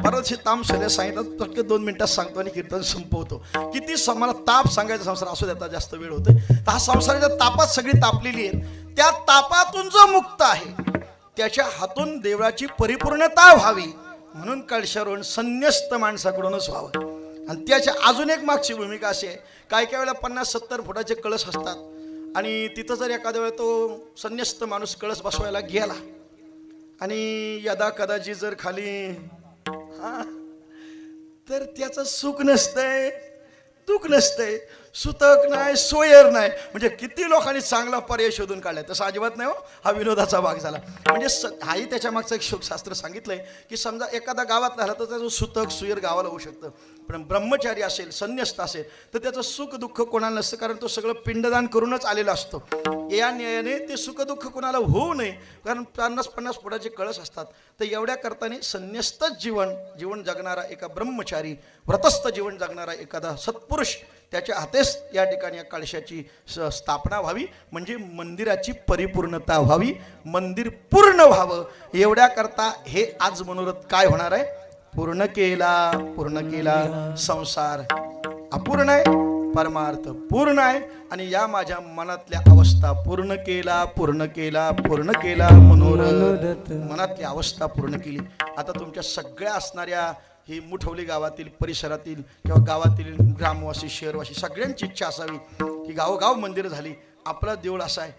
परत ताम सगळ्या सांगितलं फक्त 2 मिनिटात सांगतो आणि कीर्तन संपवतो. किती मला ताप सांगायचा संसार असू देता जास्त वेळ होतोय. तर हा संसाराच्या तापात सगळी तापलेली आहे. त्या तापातून जो मुक्त आहे त्याच्या हातून देवाची परिपूर्णता व्हावी म्हणून कलशारोहण संन्यस्त माणसाकडूनच व्हावं. आणि त्याच्या अजून एक मागची भूमिका अशी आहे काय काय वेळेला 50-70 फुटाचे कळस असतात आणि तिथं जर एखाद्या वेळेला तो संन्यस्त माणूस कळस बसवायला गेला आणि यदा कदाचित जर खाली तर त्याचं सुख नसतंय दुःख नसतंय. सुतक नाही, सोयर नाही. म्हणजे किती लोकांनी चांगला पर्याय शोधून काढलाय. तसं अजिबात नाही हो, हा विनोदाचा भाग झाला. म्हणजे हाही त्याच्या मागचं एक शोकशास्त्र सांगितलंय की समजा एखादा गावात राहिला तर त्याचं सुतक सुयर गावाला होऊ शकतं, पण ब्रह्मचारी असेल, संन्यस्त असेल तर त्याचं सुख दुःख कोणाला नसतं, कारण तो सगळं पिंडदान करूनच आलेला असतो. या न्यायाने ते सुख दुःख कोणाला होऊ नये, कारण 50-50 फुटाचे कळस असतात. तर एवढ्या करताना संन्यस्तच जीवन जगणारा एका ब्रह्मचारी, व्रतस्थ जीवन जगणारा एखादा सत्पुरुष, त्याच्या हातेच या ठिकाणी या कळशाची स्थापना व्हावी, म्हणजे मंदिराची परिपूर्णता व्हावी, मंदिर पूर्ण व्हावं. एवढ्या करता हे आज मनोरथ काय होणार आहे, पूर्ण केला. संसार अपूर्ण आहे, परमार्थ पूर्ण आहे. आणि या माझ्या मनातल्या अवस्था पूर्ण केला मनोरथ, मनातली अवस्था पूर्ण केली. आता तुमच्या सगळ्या असणाऱ्या ही मुठवली गावातील, परिसरातील किंवा गावातील ग्रामवासी, शहरवासी सगळ्यांची इच्छा असावी की गावोगाव मंदिरं झाली, आपला देऊळ असा आहे,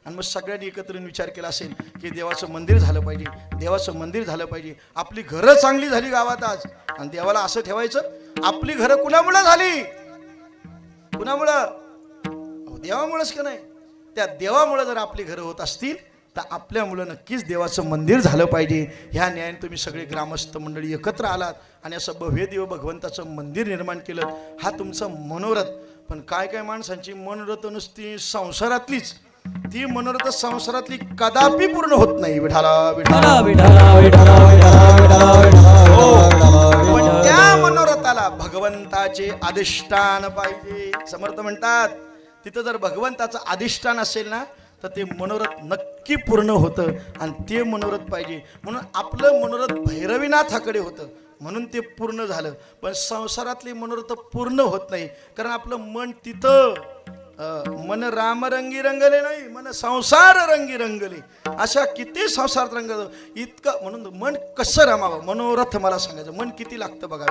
आणि मग सगळ्यांनी एकत्र विचार केला असेल की देवाचं मंदिर झालं पाहिजे, आपली घरं चांगली झाली गावात आज. आणि देवाला असं ठेवायचं, आपली घरं कुणामुळं झाली, देवामुळंच का नाही. त्या देवामुळं जर आपली घरं होत असतील तर आपल्यामुळं नक्कीच देवाचं मंदिर झालं पाहिजे. ह्या न्यायाने तुम्ही सगळे ग्रामस्थ मंडळी एकत्र आलात आणि असं भव्य देव भगवंताचं मंदिर निर्माण केलं. हा तुमचा मनोरथ. पण काय मनोरथांची मनोरथ नुसती संसारातलीच, ती मनोरथ संसारातली कदापि पूर्ण होत नाही. पण त्या मनोरथाला भगवंताचे अधिष्ठान पाहिजे. समर्थ म्हणतात तिथं जर भगवंताचं अधिष्ठान असेल ना तर ते मनोरथ नक्की पूर्ण होतं. आणि ते मनोरथ पाहिजे म्हणून आपलं मनोरथ भैरवीनाथाकडे होतं, म्हणून ते पूर्ण झालं. पण संसारातले मनोरथ पूर्ण होत नाही, कारण आपलं मन तिथं मन रामरंगी रंगले नाही, मन संसार रंगी रंगले. अशा किती संसारात रंगलं इतकं. म्हणून मन कसं रमावं, मनोरथ मला सांगायचं. मन किती लागतं बघा.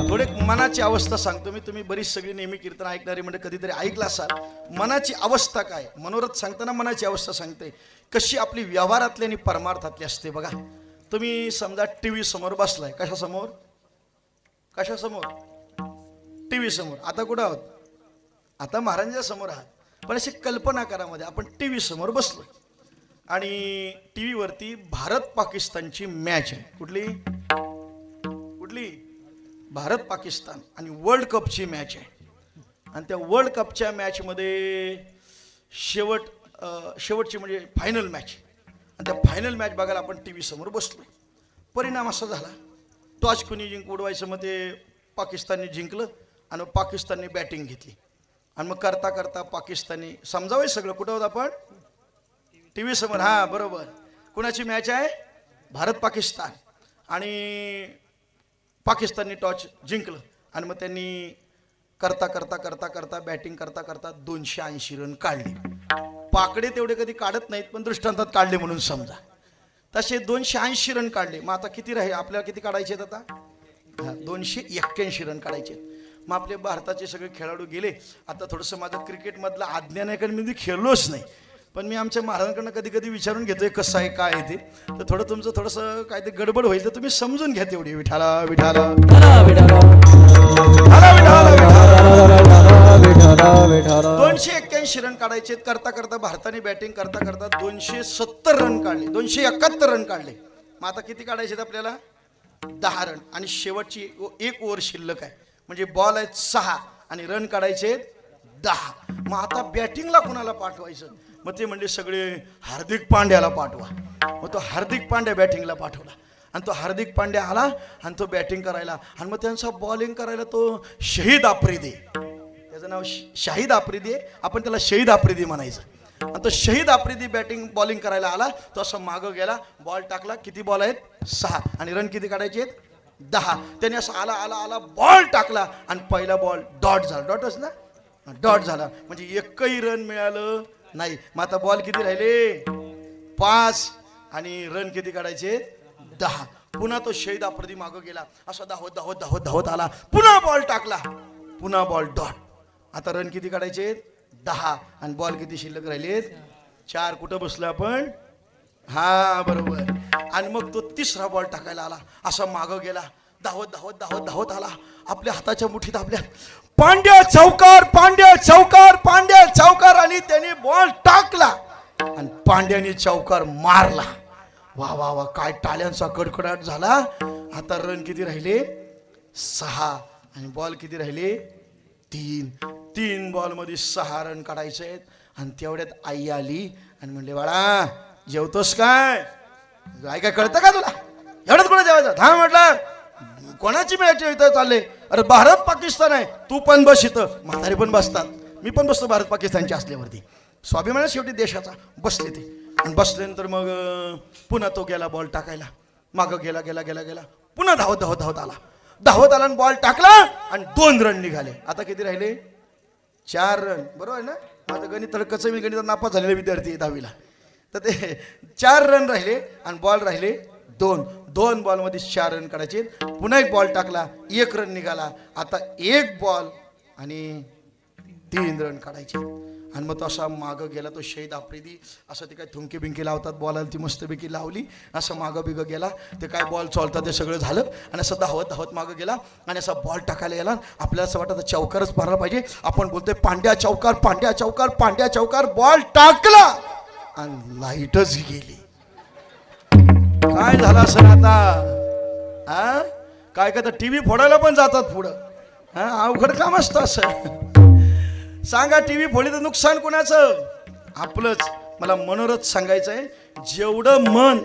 थोडे मनाची अवस्था सांगतो मी. तुम्ही बरीच सगळी नेहमी कीर्तन ऐकणारी म्हणजे कधीतरी ऐकलं असाल. मनाची अवस्था काय, मनोरथ सांगताना मनाची अवस्था सांगते कशी आपली व्यवहारातली आणि परमार्थातली असते बघा. तुम्ही समजा टीव्ही समोर बसलाय. कशासमोर टीव्ही समोर. आता कुठं आहोत, आता महाराजांच्या समोर आहात. पण अशी कल्पना करा मध्ये आपण टीव्ही समोर बसलो आणि टीव्हीवरती भारत पाकिस्तानची मॅच आहे. कुठली भारत पाकिस्तान आणि वर्ल्ड कपची मॅच आहे. आणि त्या वर्ल्ड कपच्या मॅचमध्ये शेवटची म्हणजे फायनल मॅच. आणि त्या फायनल मॅच बघायला आपण टीव्ही समोर बसलो. परिणाम असा झाला, टॉस कुणी उडवायचं, मग ते पाकिस्तानने जिंकलं आणि पाकिस्तानने बॅटिंग घेतली. आणि मग करता करता पाकिस्तानी समजावं सगळं. कुठं होतं आपण, टीव्ही समोर. हां बरोबर. कुणाची मॅच आहे, भारत पाकिस्तान. आणि पाकिस्तानने टॉस जिंकलं आणि मग त्यांनी करता बॅटिंग करता 280 रन काढले. पाकडे तेवढे कधी काढत नाहीत, पण दृष्टांतात काढले म्हणून समजा. तसे 280 रन काढले. मग आता किती राहील आपल्याला, किती काढायचे आहेत आता, 281 रन काढायचे. मग आपले भारताचे सगळे खेळाडू गेले. आता थोडंसं माझं क्रिकेटमधलं आज्ञा नाही, कारण मी खेळलोच नाही. पण मी आमच्या महाराजांकडनं कधी कधी विचारून घेतोय कसं आहे काय आहे ते. तर तुमचं थोडंसं काय ते गडबड होईल तर तुम्ही समजून घ्या तेवढी. 281 रन काढायचे. करता भारताने बॅटिंग करता 270 रन काढले, 271 रन काढले. मग आता किती काढायचे आपल्याला, 10 रन. आणि शेवटची 1 ओव्हर शिल्लक आहे, म्हणजे बॉल आहेत 6 आणि रन काढायचे 10. मग आता बॅटिंगला कोणाला पाठवायचं. मग ते म्हणजे सगळे हार्दिक पांड्याला पाठवा. मग तो हार्दिक पांड्या बॅटिंगला पाठवला. आणि तो हार्दिक पांड्या आला आणि तो बॅटिंग करायला. आणि मग त्यांचा बॉलिंग करायला तो शहीद आफ्रिदी, त्याचं नाव शाहिद आफ्रिदी आहे, आपण त्याला शहीद आफ्रिदी म्हणायचं. आणि तो शहीद आफ्रिदी बॉलिंग करायला आला. तो असं मागं गेला, बॉल टाकला. किती बॉल आहेत, 6. आणि रन किती काढायचे आहेत, 10. त्याने असं आला बॉल टाकला आणि पहिला बॉल डॉट झाला. डॉट झाला म्हणजे एकही रन मिळालं नाही. मग आता बॉल किती राहिले, 5. आणि रन किती काढायचे, 10. पुन्हा तो शहीद आफ्रिदी मागं गेला, असा धावत आला. पुन्हा बॉल टाकला, पुन्हा बॉल डॉट. आता रन किती काढायचे, 10. आणि बॉल किती शिल्लक राहिलेत, 4. कुठं बसलो आपण, हा बरोबर. आणि मग तो तिसरा बॉल टाकायला आला, असा मागं गेला, धावत धावत धावत धावत आला, आपल्या हाताच्या मुठीत आपल्या पांड्या चौकार, पांड्या चौकार, पांड्या चौकार, आणि त्याने बॉल टाकला आणि पांड्याने चौकार मारला. वा वा वा, काय टाळ्यांचा कडकडाट झाला. आता रन किती राहिले? 6 आणि बॉल किती राहिले? 3. 3 बॉल मध्ये 6 रन काढायचे आहेत. आणि तेवढ्यात आई आली आणि म्हणले, बाळा जेवतोस काय? काय कळतं का तुला? एवढंच कुठे जेवायचं? हा म्हटलं, कोणाची मॅच इथं चालले? अरे भारत पाकिस्तान आहे, तू पण बस इथं. म्हातारे पण बसतात, मी पण बसतो भारत पाकिस्तानच्या असल्यावरती. स्वाभिमान शेवटी देशाचा. बसले ते आणि बसल्यानंतर मग पुन्हा तो गेला बॉल टाकायला, मागं गेला गेला गेला गेला, पुन्हा धावत धावत धावत आला, धावत आला आणि बॉल टाकला आणि 2 रन निघाले. आता किती राहिले? 4 रन. बरोबर आहे ना? माझं गणित थोडं मी गणितात नापास झालेले विद्यार्थी 10वीला. तर ते 4 रन राहिले आणि बॉल राहिले 2. 2 बॉलमध्ये 4 रन काढायचे. पुन्हा एक बॉल टाकला, 1 रन निघाला. आता 1 बॉल आणि 3 रन काढायचे. आणि मग तो असा मागं गेला, तो शहीद आफ्रिदी. असं ते काय थुंकी बिंकी लावतात बॉलाला, ती मस्तपैकी लावली, असं मागं बिगं गेला. ते काय बॉल चालतात ते सगळं झालं आणि असं धावत धावत मागं गेला आणि असा बॉल टाकायला गेला. आपल्याला असं वाटतं चौकारच मारला पाहिजे. आपण बोलतोय पांड्या चौकार, पांड्या चौकार, पांड्या चौकार. बॉल टाकला आणि लाईटच गेली. काय झालं असं आता? हा काय का, टीव्ही फोडायला पण जातात पुढं. हा अवघड काम असतं असं. सांगा, टीव्ही फोडली तर नुकसान कोणाचं? आपलंच. मला मनोरथ सांगायचं आहे, जेवढं मन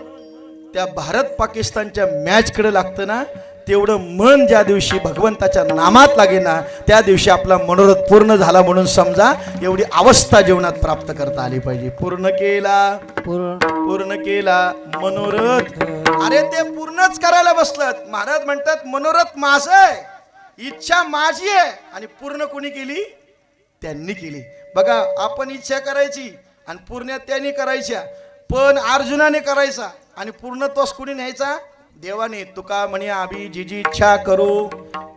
त्या भारत पाकिस्तानच्या मॅच कडे लागतं ना, तेवढं मन ज्या दिवशी भगवंताच्या नामात लागेल ना, त्या दिवशी आपला मनोरथ पूर्ण झाला म्हणून समजा. एवढी अवस्था जीवनात प्राप्त करता आली पाहिजे. पूर्ण केला, पूर्ण केला मनोरथ. अरे ते पूर्णच करायला बसलं. महाराज म्हणतात, मनोरथ माझं आहे, इच्छा माझी आहे, आणि पूर्ण कोणी केली? त्यांनी केली. बघा, आपण इच्छा करायची आणि पूर्ण त्यांनी करायच्या, पण अर्जुनाने करायचा आणि पूर्ण तोच कुणी न्यायचा? देवाने. तुका म्हणे, आभी जी इच्छा करू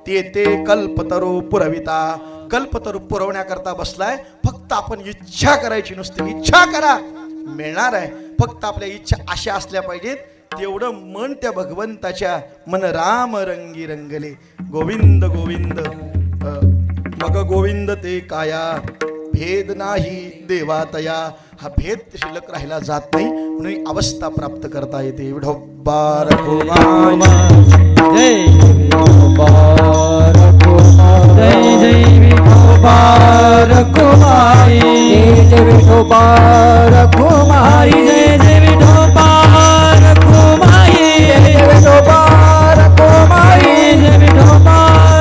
ते कल्पतरू पुरविता. कल्पतरू पुरवण्याकरता बसलाय. फक्त आपण इच्छा करायची, नुसती इच्छा करा, मिळणार आहे. फक्त आपल्या इच्छा अशा असल्या पाहिजेत. तेवढं मन त्या भगवंताच्या मन राम रंगी रंगले. गोविंद गोविंद मग गोविंद ते काया, भेद नाही देवातया. हा भेद शिल्लक राहिला जात नाही, म्हणून अवस्था प्राप्त करता येते. विठोबा रखुमाई, जय विठोबा रखुमाई, जय जय विठोबा रखुमाई, जय विठोबा रखुमाई, जय जय विठोबा रखुमाई, जय विठोबा रखुमाई, जय विठोबा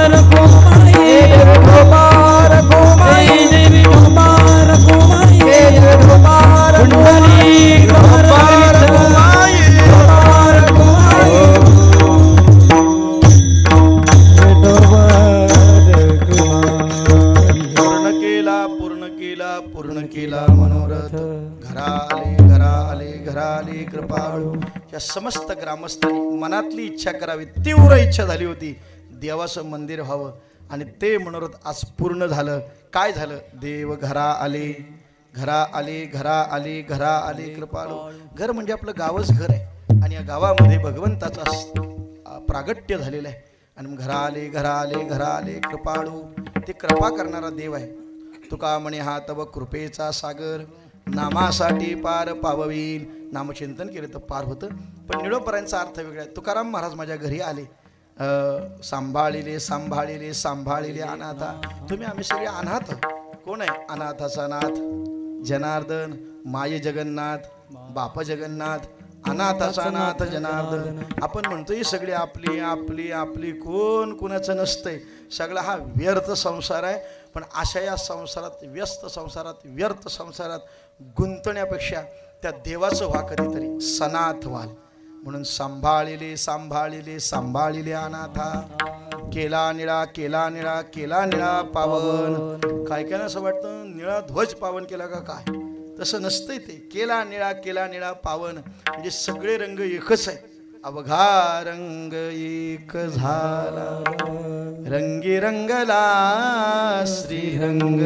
रखुमाई, जय विठोबा रखुमाई, जय विठोबा रखुमाई, जय विठोबा कुंडली पूर्ण केला मनोरथ. घरा आले कृपाळू. या समस्त ग्रामस्थांनी मनातली इच्छा करावी, तीव्र इच्छा झाली होती देवाचं मंदिर व्हावं, आणि ते मनोरथ आज पूर्ण झालं. काय झालं? देव घरा आले कृपाळू. घर म्हणजे आपलं गावच घर आहे, आणि या गावामध्ये भगवंताचा प्रागट्य झालेलं आहे. आणि घरा आले कृपाळू. ते कृपा करणारा देव आहे. तुका म्हणे, हा तव कृपेचा सागर, नामासाठी पार पाववीन. नामचिंतन केलं तर पार होतं. पण निळोपरांचा अर्थ वेगळा आहे. तुकाराम महाराज माझ्या घरी आले. सांभाळिले अनाथा. तुम्ही आम्ही सगळे अनाथ. कोण आहे अनाथाचा नाथ? जनार्दन. माये जगन्नाथ, बाप जगन्नाथ, अनाथाचा नाथ जनार्दन. आपण म्हणतो ही सगळी आपली आपली आपली, कोण कुणाचं नसतंय. सगळा हा व्यर्थ संसार आहे. पण अशा या संसारात, व्यस्त संसारात, व्यर्थ संसारात गुंतण्यापेक्षा त्या देवाचं व्हा कधीतरी, सनाथ व्हाल. म्हणून सांभाळिले अनाथा. केला निळा पावन. काय काय असं वाटतं निळा ध्वज पावन केला का काय? तसं नसतंय ते. केला निळा पावन म्हणजे सगळे रंग एकच आहे. अवघा रंग एक झाला, रंगी रंगला श्रीरंग.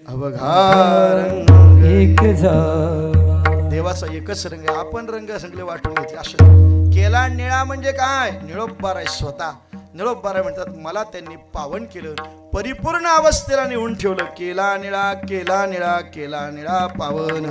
अवघा रंग एक झाला. देवा देवाचा एकच रंग आहे, आपण रंग सगळे वाटून घेतले. असं केला निळा म्हणजे काय? निळोब्बार आहे स्वतः. निळोब्बार म्हणतात मला त्यांनी पावन केलं, परिपूर्ण अवस्थेला नेऊन ठेवलं. केला निळा, केला निळा, केला निळा पावन.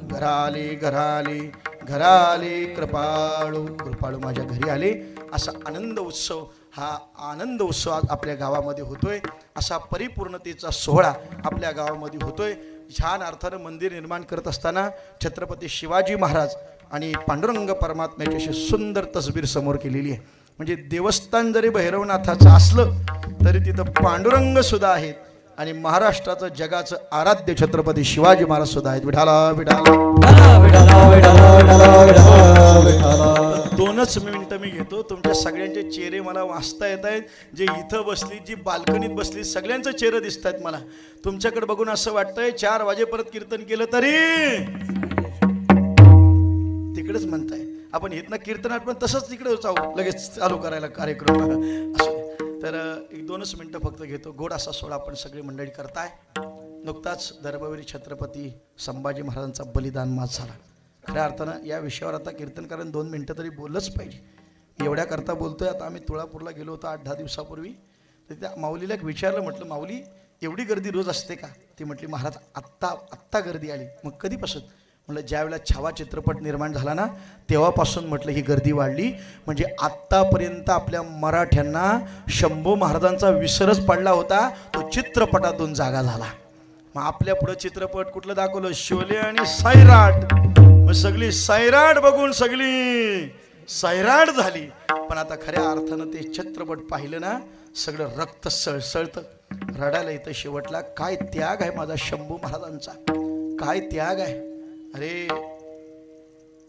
घराले घराले घराले कृपाळू, कृपाळू माझ्या घरी आले. असा आनंद उत्सव, हा आनंद उत्सव आज आपल्या गावामध्ये होतोय. असा परिपूर्णतेचा सोहळा आपल्या गावामध्ये होतोय. छान अर्थानं मंदिर निर्माण करत असताना छत्रपती शिवाजी महाराज आणि पांडुरंग परमात्म्याची अशी सुंदर तसबीर समोर केलेली आहे. म्हणजे देवस्थान जरी भैरवनाथाचं असलं तरी तिथं पांडुरंग सुद्धा आहेत आणि महाराष्ट्राचं जगाचं आराध्य छत्रपती शिवाजी महाराज सुद्धा आहेत. विठाला विठाला. 2च मिनिटं मी घेतो. तुमच्या सगळ्यांचे चेहरे मला वाचता येत आहेत. जे इथं बसली, जी बाल्कनीत बसली, सगळ्यांचं चेहरे दिसत आहेत मला. तुमच्याकडे बघून असं वाटतंय 4 वाजेपर्यंत कीर्तन केलं तरी तिकडेच म्हणताय. आपण इथनं कीर्तनात पण तसंच तिकडे जाऊ, लगेच चालू करायला कार्यक्रम असं. तर 1-2च मिनिटं फक्त घेतो. गोड असा सोहळा आपण सगळी मंडळी करताय. नुकताच धर्मवीर छत्रपती संभाजी महाराजांचा बलिदान मास झाला. खऱ्या अर्थानं या विषयावर आता कीर्तनकारांनी 2 मिनिटं तरी बोललंच पाहिजे. एवढ्या करता बोलतोय. आता आम्ही तुळापूरला गेलो होतो 8-10 दिवसापूर्वी. तर त्या माऊलीला एक विचारलं, म्हटलं माऊली एवढी गर्दी रोज असते का? ती म्हटली महाराज आत्ता गर्दी आली. मग कधीपासून? म्हटलं ज्या वेळेला छावा चित्रपट निर्माण झाला ना तेव्हापासून म्हटलं ही गर्दी वाढली. म्हणजे आत्तापर्यंत आपल्या मराठ्यांना शंभू महाराजांचा विसरच पडला होता, तो चित्रपटातून जागा झाला. मग आपल्या पुढं चित्रपट कुठलं दाखवलं? शोले आणि सैराट. मग सगळी सैराट बघून सगळी सैराट झाली. पण आता खऱ्या अर्थानं ते चित्रपट पाहिलं ना सगळं रक्त सळसळतं, रडायला इथं शेवटला. काय त्याग आहे माझा शंभू महाराजांचा, काय त्याग आहे. अरे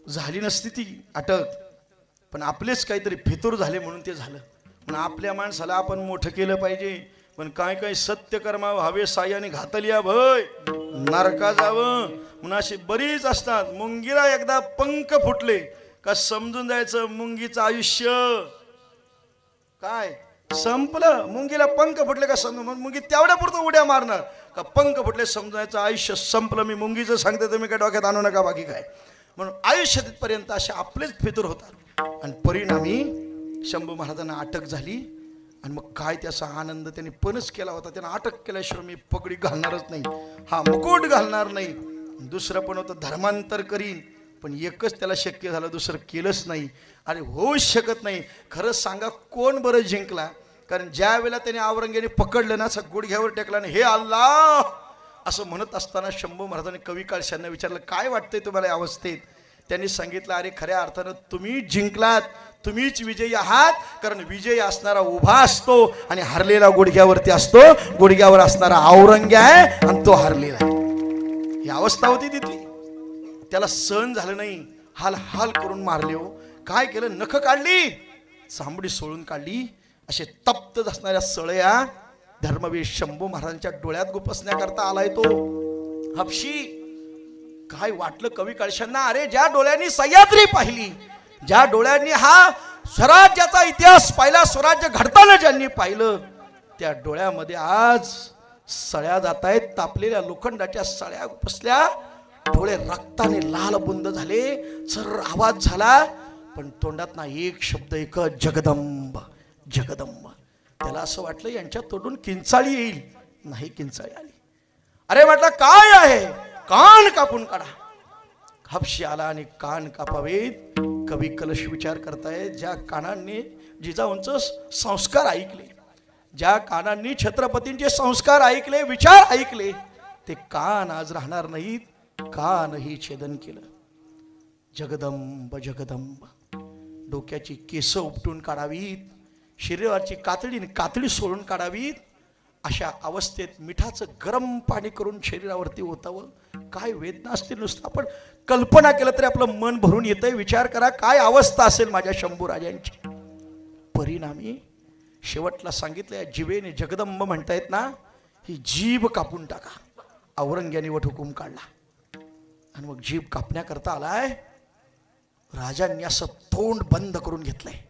झाली नसती ती अटक, पण आपलेच काहीतरी फितूर झाले म्हणून ते झालं. पण आपल्या माणसाला आपण मोठं केलं पाहिजे. पण काय काय सत्यकर्मा व्हावे सायाने घातलिया भय नरका जावं म्हणून अशी बरीच असतात. मुंगीला एकदा पंख फुटले का समजून जायचं मुंगीचं आयुष्य काय संपलं. मुंगीला पंख फुटले का समजून, मुंगी तेवढ्या पुरतं उड्या मारणार का पंख फुटले समजायचं आयुष्य संपलं. मी मुंगीचं सांगते तुम्ही काय डोक्यात आणू नका बाकी काय. म्हणून आयुष्य तिथपर्यंत असे आपलेच फितूर होतात. आणि परिणामी शंभू महाराजांना अटक झाली. आणि मग काय त्याचा आनंद त्यांनी पणच केला होता. त्यांना अटक केल्याशिवाय मी पगडी घालणारच नाही, हा मुकुट घालणार नाही. दुसरं पण होतं धर्मांतर करीन, पण एकच त्याला शक्य झालं, दुसरं केलंच नाही. आणि होऊच शकत नाही. खरंच सांगा कोण बरं जिंकला? कारण ज्या वेळेला त्याने औरंगजेबाने पकडलं ना असं गुडघ्यावर टेकला आणि हे अल्लाह असं म्हणत असताना शंभू महाराजांनी कवी काळशांना विचारलं काय वाटतंय तुम्हाला या अवस्थेत? त्यांनी सांगितलं अरे खऱ्या अर्थानं तुम्ही जिंकलात, तुम्हीच विजयी आहात. कारण विजयी असणारा उभा असतो आणि हरलेला गुडघ्यावरती असतो. गुडघ्यावर असणारा औरंग्य आहे आणि तो हरलेला आहे. ही अवस्था होती तिथली. त्याला सहन झालं नाही, हाल हाल करून मारले. हो काय केलं? नख काढली, चांबडी सोळून काढली. असे तप्त असणाऱ्या सळया धर्मवीर शंभू महाराजांच्या डोळ्यात गुपसण्याकरता आलाय तो हपशी. काय वाटलं कवी काळशांना? अरे ज्या डोळ्यांनी सह्याद्री पाहिली, ज्या डोळ्यांनी हा स्वराज्याचा इतिहास पाहिला, स्वराज्य घडताना ज्यांनी पाहिलं, त्या डोळ्यामध्ये आज सळ्या जात आहेत. तापलेल्या लोखंडाच्या सळ्या बसल्या, डोळे रक्ताने लाल बुंद झाले, सर आवाज झाला, पण तोंडात ना एक शब्द, एक जगदंब जगदंब. त्याला असं वाटलं यांच्या तोंडून किंचाळी येईल, नाही किंचाळी आली. अरे म्हटलं काय आहे? कान कापून काढा. हपशी आला आणि कान कापावेत. कवी कलश विचार करतायत ज्या कानांनी जिजाऊंचे संस्कार ऐकले, ज्या कानांनी छत्रपतींचे संस्कार ऐकले, विचार ऐकले, ते कान आज राहणार नाहीत. कानही छेदन केलं. जगदंब जगदंब. डोक्याची केस उपटून काढावीत, शरीराची कातडी सोडून काढावीत. अशा अवस्थेत मिठाचं गरम पाणी करून शरीरावरती ओतावं. काय वेदना असतील नुसतं आपण कल्पना केलं तरी आपलं मन भरून येतंय. विचार करा काय अवस्था असेल माझ्या शंभू राजांची. परिणामी शेवटला सांगितलं जीवेने जगदंब म्हणतायत ना, ही जीभ कापून टाका. औरंग्याने वट हुकूम काढला आणि मग जीभ कापण्याकरता आलाय. राजांनी असं तोंड बंद करून घेतलंय.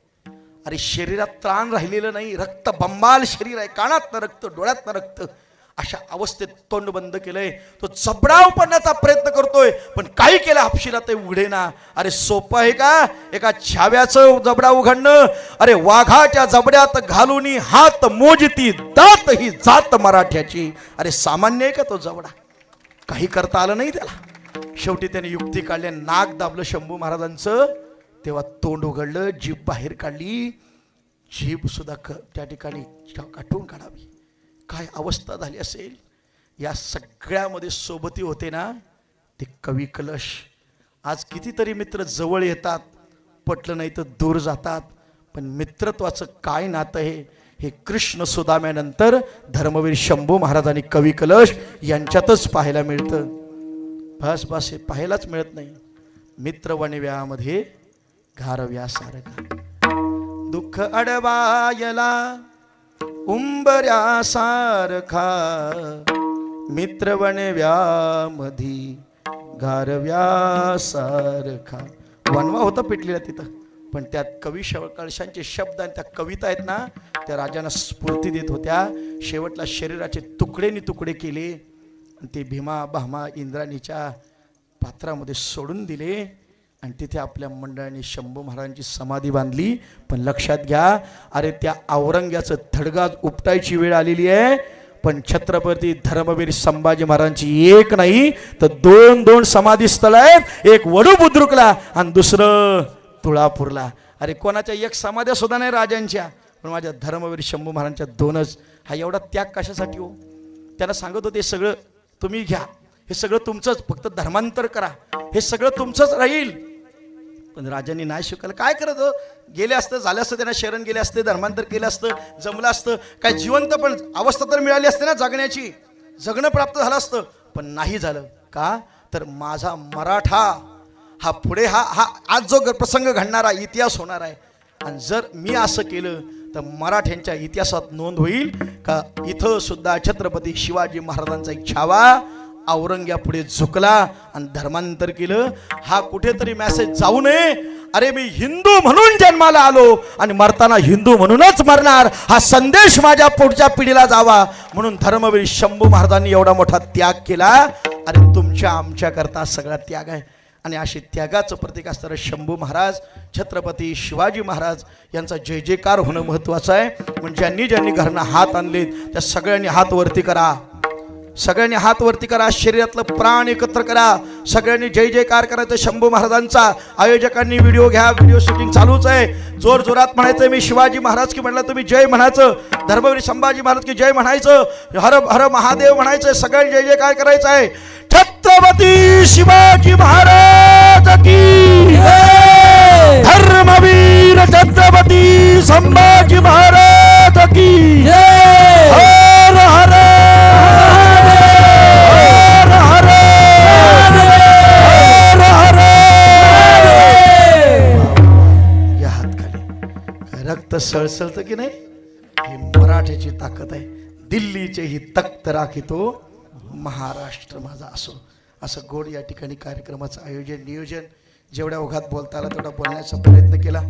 अरे शरीरात त्राण राहिलेलं नाही, रक्त बंबाल शरीर आहे. कानातनं रक्त, डोळ्यातनं रक्त. अशा अवस्थेत तोंड बंद केलंय. तो जबडा उपडण्याचा प्रयत्न करतोय, पण काही केलं हापशीला ते उघडेना. अरे सोपं आहे का एका छाव्याचं जबडा उघडणं? अरे वाघाच्या जबड्यात घालून हात मोजती दात ही जात मराठ्याची. अरे सामान्य आहे का तो जबडा? काही करता आलं नाही त्याला. शेवटी त्याने युक्ती काढली, नाक दाबलं शंभू महाराजांचं. तेव्हा तोंड उघडलं, जीभ बाहेर काढली. जीभ सुद्धा त्या ठिकाणी काढून काढावी. काय अवस्था झाली असेल. या सगळ्यामध्ये सोबती होते ना ते कवी कलश. आज कितीतरी मित्र जवळ येतात, पटलं नाही तर दूर जातात, पण मित्रत्वाचं काय नातं आहे हे कृष्ण सुदाम्यानंतर धर्मवीर शंभू महाराज आणि कवी कलश यांच्यातच पाहायला मिळतं. बस हे पाहायलाच मिळत नाही. मित्र वणव्यामध्ये घारव्यासारखा दुःख अडवायला उंबऱ्यासारखा मित्र वणव्यामध्ये घारव्यासारखा. वनवा होता पेटलेला तिथं, पण त्यात कवी कळशांचे शब्द आणि त्या कविता आहेत ना त्या राजांना स्फूर्ती देत होत्या. शेवटला शरीराचे तुकडे तुकडे केले आणि ते भीमा भामा इंद्राणीच्या पात्रामध्ये सोडून दिले आणि तिथे आपल्या मंडळाने शंभू महाराजांची समाधी बांधली. पण लक्षात घ्या, अरे त्या औरंग्याचं थडगा उपटायची वेळ आलेली आहे, पण छत्रपती धर्मवीर संभाजी महाराजांची एक नाही तर दोन समाधी स्थळ आहेत. एक वडू बुद्रुकला आणि दुसरं तुळापूरला. अरे कोणाच्या एक समाध्या सुद्धा नाही राजांच्या, पण माझ्या धर्मवीर शंभू महाराजांच्या दोनच. हा एवढा त्याग कशासाठी हो? त्यांना सांगत होते सगळं तुम्ही घ्या, हे सगळं तुमचंच, फक्त धर्मांतर करा, हे सगळं तुमचंच राहील. पण राजांनी नाही शिकायला. काय करत हो? गेले असतं, झालं असतं, त्यांना शरण गेले असते, धर्मांतर केलं असतं, जमलं असतं, काय जिवंत पण अवस्था तर मिळाली असते ना जगण्याची, जगणं प्राप्त झालं असतं, पण नाही झालं. का तर माझा मराठा हा पुढे हा आज जो प्रसंग घडणारा इतिहास होणार आहे. आणि जर मी असं केलं तर मराठ्यांच्या इतिहासात नोंद होईल का इथं सुद्धा छत्रपती शिवाजी महाराजांचा एक छावा औरंग्यापुढे झुकला आणि धर्मांतर केलं. हा कुठेतरी मेसेज जाऊ नये. अरे मी हिंदू म्हणून जन्माला आलो आणि मरताना हिंदू म्हणूनच मरणार, हा संदेश माझ्या पुढच्या पिढीला जावा म्हणून धर्मवीर शंभू महाराजांनी एवढा मोठा त्याग केला. अरे तुमच्या आमच्या करता सगळा त्याग आहे. आणि असे त्यागाचं प्रतीक असणारं शंभू महाराज छत्रपती शिवाजी महाराज यांचा जय जयकार होणं महत्त्वाचं आहे. म्हणजे ज्यांनी घरनं हात आणले त्या सगळ्यांनी हात वरती करा, सगळ्यांनी हात वरती करा, शरीरातलं प्राण एकत्र करा, सगळ्यांनी जय जयकार करायचं शंभू महाराजांचा. आयोजकांनी व्हिडिओ घ्या, व्हिडिओ शूटिंग चालूच आहे. जोर जोरात म्हणायचं मी शिवाजी महाराज की म्हटलं तुम्ही जय म्हणायचं, धर्मवीर संभाजी महाराज की जय म्हणायचं, हर हर महादेव म्हणायचं, सगळ्यांनी जय जयकार करायचं आहे. छत्रपती शिवाजी महाराज की जय, धर्मवीर छत्रपती संभाजी महाराज की जय, हर हर रक्त सळसळतं की नाही, ही मराठ्याची ताकद आहे. दिल्लीचे ही तख्त राखितो महाराष्ट्र माझा असो. असं गोड या ठिकाणी कार्यक्रमाचं आयोजन नियोजन जेवढ्या ओघात बोलता आला तेवढा बोलण्याचा प्रयत्न केला.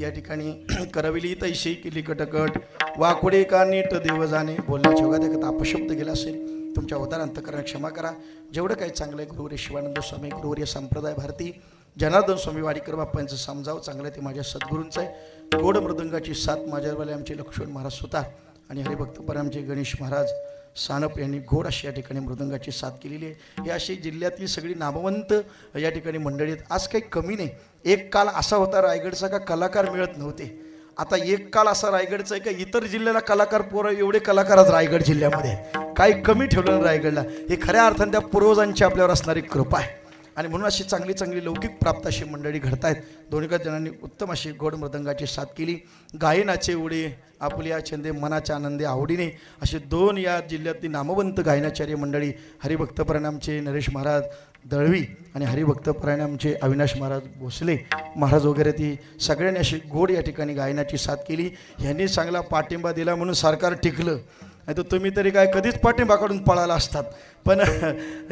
या ठिकाणी करविली तैशी केली कटकट वाकुडे का नीट देव जाणे. बोलण्याच्या ओघात एखादा अपशब्द गेला असेल तुमच्या अवतार अंतकरणात क्षमा करा. जेवढं काही चांगलं आहे गुरुवर्य शिवानंद स्वामी, गुरुवर्य संप्रदाय भारती जनार्दन स्वामी वाडीकर बाप्पांचं समजावं चांगलं ते माझ्या सद्गुरूंचं आहे. गोड मृदंगाची साथ माझ्यावाले आमचे लक्ष्मण महाराज सुतार आणि हरिभक्तपर आमचे गणेश महाराज सानप यांनी गोड अशी या ठिकाणी मृदंगाची साथ केलेली आहे. ही अशी जिल्ह्यातील सगळी नामवंत या ठिकाणी मंडळी आहेत. आज काही कमी नाही. एक काल असा होता रायगडचा का कलाकार मिळत नव्हते. आता एक काळ असा रायगडचा आहे का इतर जिल्ह्याला कलाकार पोरं एवढे कलाकार आज रायगड जिल्ह्यामध्ये काही कमी ठेवलं रायगडला. हे खऱ्या अर्थाने त्या पूर्वजांची आपल्यावर असणारी कृपा आहे. आणि म्हणून अशी चांगली लौकिक प्राप्त अशी मंडळी घडत आहेत. दोन्हीकडे जणांनी उत्तम अशी गोड मृदंगाची साथ केली. गायनाचे उडे आपल्या छंदे मनाच्या आनंदे आवडीने असे दोन या जिल्ह्यातली नामवंत गायनाचार्य मंडळी हरिभक्तपरायण आमचे नरेश महाराज दळवी आणि हरिभक्तपरायण आमचे अविनाश महाराज भोसले महाराज वगैरे ती सगळ्यांनी अशी गोड या ठिकाणी गायनाची साथ केली. ह्यांनी चांगला पाठिंबा दिला म्हणून सरकार टिकलं, नाही तर तुम्ही तरी काय कधीच पाठिंबा काढून पळाला असतात. पण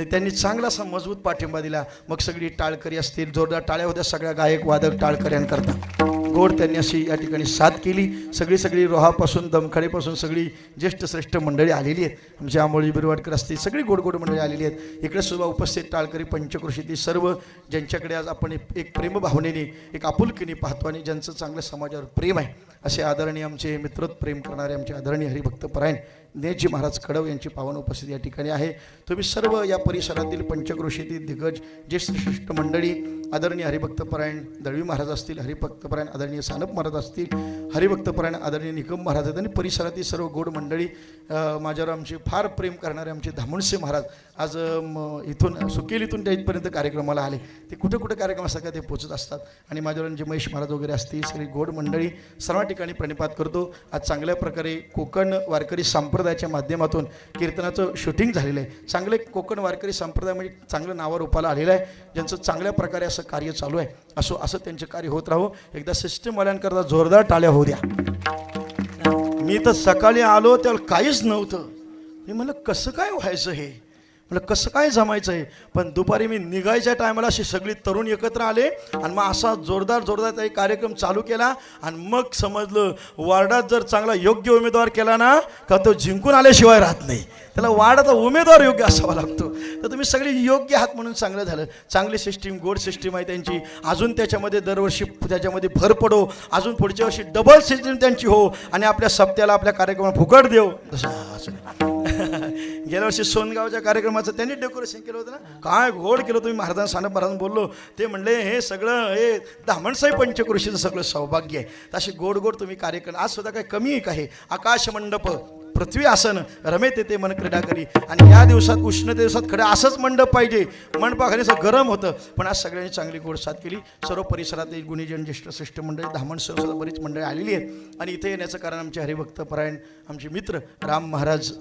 त्यांनी चांगला असा मजबूत पाठिंबा दिला. मग सगळी टाळकरी असतील, जोरदार टाळ्या होत्या सगळ्या गायक वादक टाळकऱ्यांकरता. गोड त्यांनी अशी या ठिकाणी साथ केली. सगळी रोहापासून दमखाडीपासून सगळी ज्येष्ठ श्रेष्ठ मंडळी आलेली आहेत. आमचे आंबोळी बिरवाडकर असतील, सगळी गोड मंडळी आलेली आहेत. इकडे सुद्धा उपस्थित टाळकरी पंचक्रोशीतील सर्व ज्यांच्याकडे आज आपण एक प्रेमभावनेने एक आपुलकीने पाहतो आणि ज्यांचं चांगलं समाजावर प्रेम आहे असे आदरणीय आमचे मित्रत्व प्रेम करणारे आमचे आदरणीय हरिभक्तपरायण नेजी महाराज कडव यांची पावन उपस्थिती या ठिकाणी आहे. तुम्ही सर्व या परिसरातील पंचक्रोशीतील दिग्गज ज्येष्ठ श्रेष्ठ मंडळी आदरणीय हरिभक्तपरायण दळवी महाराज असतील, हरिभक्तपरायण आदरणीय सानप महाराज असतील, हरिभक्तपरायण आदरणीय निकम महाराज आहेत आणि परिसरातील सर्व गोड मंडळी माझ्यावर आमचे फार प्रेम करणारे आमचे धामणसे महाराज आज इथून सुकेलीतून त्या इथपर्यंत कार्यक्रमाला आले. ते कुठे कार्यक्रम असतात का ते पोचत असतात आणि माझ्यावर जे महेश महाराज वगैरे असतील सगळी गोड मंडळी सर्व ठिकाणी प्रणिपात करतो. आज चांगल्या प्रकारे कोकण वारकरी संप्रदायाच्या माध्यमातून कीर्तनाचं शूटिंग झालेलं आहे. चांगले कोकण वारकरी संप्रदाय म्हणजे चांगलं नावावर रूपाला आलेलं आहे, ज्यांचं चांगल्या प्रकारे असं कार्य चालू आहे. असं त्यांचे कार्य होत राहो. एकदा सिस्टमवाल्यांकरता जोरदार टाळ्या होऊ द्या. मी तर सकाळी आलो त्याला काहीच नव्हतं. मी म्हणलं कसं काय व्हायचं हे, म्हणलं कसं काय जमायचं आहे. पण दुपारी मी निघायच्या टायमाला अशी सगळी तरुण एकत्र आले आणि मग असा जोरदार एक कार्यक्रम चालू केला आणि मग समजलं वार्डात जर चांगला योग्य उमेदवार केला ना का तो जिंकून आल्याशिवाय राहत नाही. त्याला वार्डाचा उमेदवार योग्य असावा लागतो. तर तुम्ही सगळी योग्य आहात म्हणून चांगलं झालं. चांगली सिस्टीम गोड सिस्टीम आहे त्यांची. अजून त्याच्यामध्ये दरवर्षी त्याच्यामध्ये भर पडो, अजून पुढच्या वर्षी डबल सिस्टीम त्यांची हो आणि आपल्या सप्त्याला आपल्या कार्यक्रमाला फुकट देव. तसं गेल्या वर्षी सोनगावच्या कार्यक्रमाचं त्यांनी डेकोरेशन केलं होतं ना, काय गोड केलं तुम्ही. महाराजांना सानप महाराजांना बोललो ते म्हणले हे सगळं हे धामणसाई पंचक्रोशीचं सगळं सौभाग्य आहे. तशी गोड तुम्ही कार्यक्रम आज सुद्धा काय कमी आहे का. हे आकाश मंडप पृथ्वी आसन रमे ते मन क्रीडा करी. आणि या दिवसात उष्णते दिवसात खरं असंच मंडप पाहिजे. मंडपाखाली असं गरम होतं पण आज सगळ्यांनी चांगली गोड साथ केली. सर्व परिसरातील गुणीजन ज्येष्ठ श्रेष्ठ मंडळी धामणसह सुद्धा बरीच मंडळी आलेली आहेत. आणि इथे येण्याचं कारण आमचे हरिभक्तपरायण आमचे मित्र राम महाराज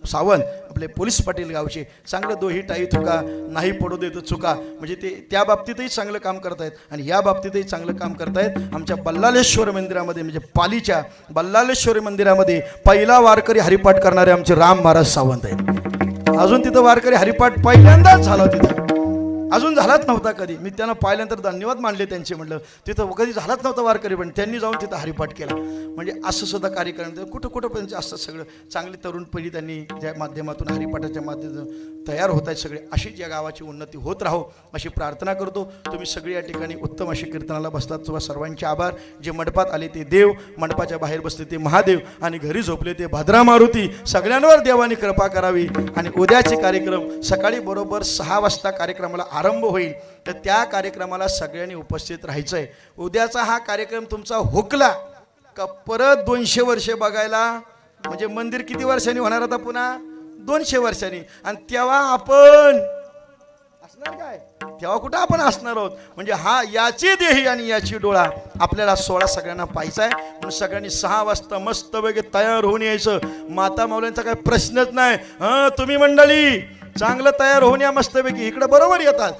सावंत आपले पोलीस पाटील गावचे चांगलं दोही टाई तुका नाही पडू देत चुका म्हणजे ते त्या बाबतीतही चांगलं काम करतायत आणि या बाबतीतही चांगलं काम करतायत. आमच्या बल्लालेश्वर मंदिरामध्ये म्हणजे पालीच्या बल्लालेश्वरी मंदिरामध्ये पहिला वारकरी हरिपाठ करणारे आमचे राम महाराज सावंत आहेत. अजून तिथं वारकरी हरिपाठ पहिल्यांदाच झाला तिथं, अजून झालाच नव्हता कधी. मी त्यांना पाहिल्यानंतर धन्यवाद मानले त्यांचे. म्हटलं तिथं कधी झालाच नव्हता वारकरी पण त्यांनी जाऊन तिथं हरिपाठ केला. म्हणजे असं सुद्धा कार्यक्रम कुठं पण असतं सगळं. चांगली तरुण पिढी त्यांनी ज्या माध्यमातून हरिपाठाच्या माध्यमातून तयार होत आहेत सगळे. अशीच या गावाची उन्नती होत राहो अशी प्रार्थना करतो. तुम्ही सगळे या ठिकाणी उत्तम अशी कीर्तनाला बसतात. तुम्हाला सर्वांचे आभार. जे मंडपात आले ते देव, मंडपाच्या बाहेर बसले ते महादेव आणि घरी झोपले ते भद्रा मारुती. सगळ्यांवर देवाने कृपा करावी. आणि उद्याचे कार्यक्रम सकाळी बरोबर 6 वाजता कार्यक्रमाला आरंभ होईल. तर त्या कार्यक्रमाला सगळ्यांनी उपस्थित राहायचं आहे. उद्याचा हा कार्यक्रम तुमचा हुकला का परत 200 वर्षे बघायला म्हणजे मंदिर किती वर्षांनी होणार आता पुन्हा 200 वर्षांनी. आणि तेव्हा आपण असणार काय, तेव्हा कुठं आपण असणार आहोत. म्हणजे हा याची देही आणि याची डोळा आपल्याला 16 सगळ्यांना पाहायचा आहे. म्हणून सगळ्यांनी 6 वाजता मस्त वगैरे तयार होऊन यायचं. माता माऊल्यांचा काही प्रश्नच नाही. तुम्ही मंडळी चांगलं तयार होऊन या मस्तपैकी. इकडं बरोबर येतात.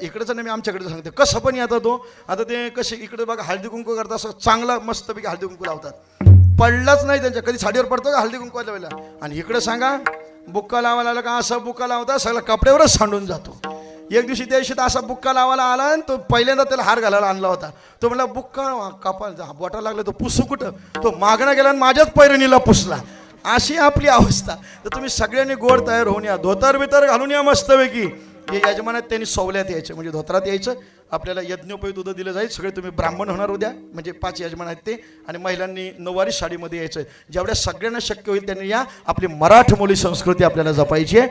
इकडचं नाही मी आमच्याकडे सांगते कसं पण येतात तो. आता ते कसे इकडे बघा हळदी कुंकू करतात असं चांगला मस्तपैकी हळदी कुंकू लावतात. पडलाच नाही त्यांच्या कधी साडीवर पडतो का हळदी कुंकू लावायला. आणि इकडं सांगा बुक्का लावायला आला का असा बुक्का लावता सगळं कपड्यावरच सांडून जातो. एक दिवशी त्या दिवशी असा बुक्का लावायला आला आणि तो पहिल्यांदा त्याला हार घालायला आणला होता. तो म्हणला बुक्का कापायला बोटा लागला तो पुसू कुठं. तो मागणं गेला आणि माझ्याच पैरणीला पुसला. अशी आपली अवस्था. तर तुम्ही सगळ्यांनी गोड तयार होऊन या. धोतर बितर घालून या मस्तपैकी. हे यजमानात त्यांनी सवल्यात यायचं म्हणजे धोतरात यायचं. आपल्याला यज्ञोपवीत उदं दिलं जाईल. सगळे तुम्ही ब्राह्मण होणार उद्या म्हणजे 5 यजमान आहेत ते. आणि महिलांनी नऊवारी साडीमध्ये यायचं. जेवढ्या सगळ्यांना शक्य होईल त्यांनी या. आपली मराठमोळी संस्कृती आपल्याला जपायची आहे.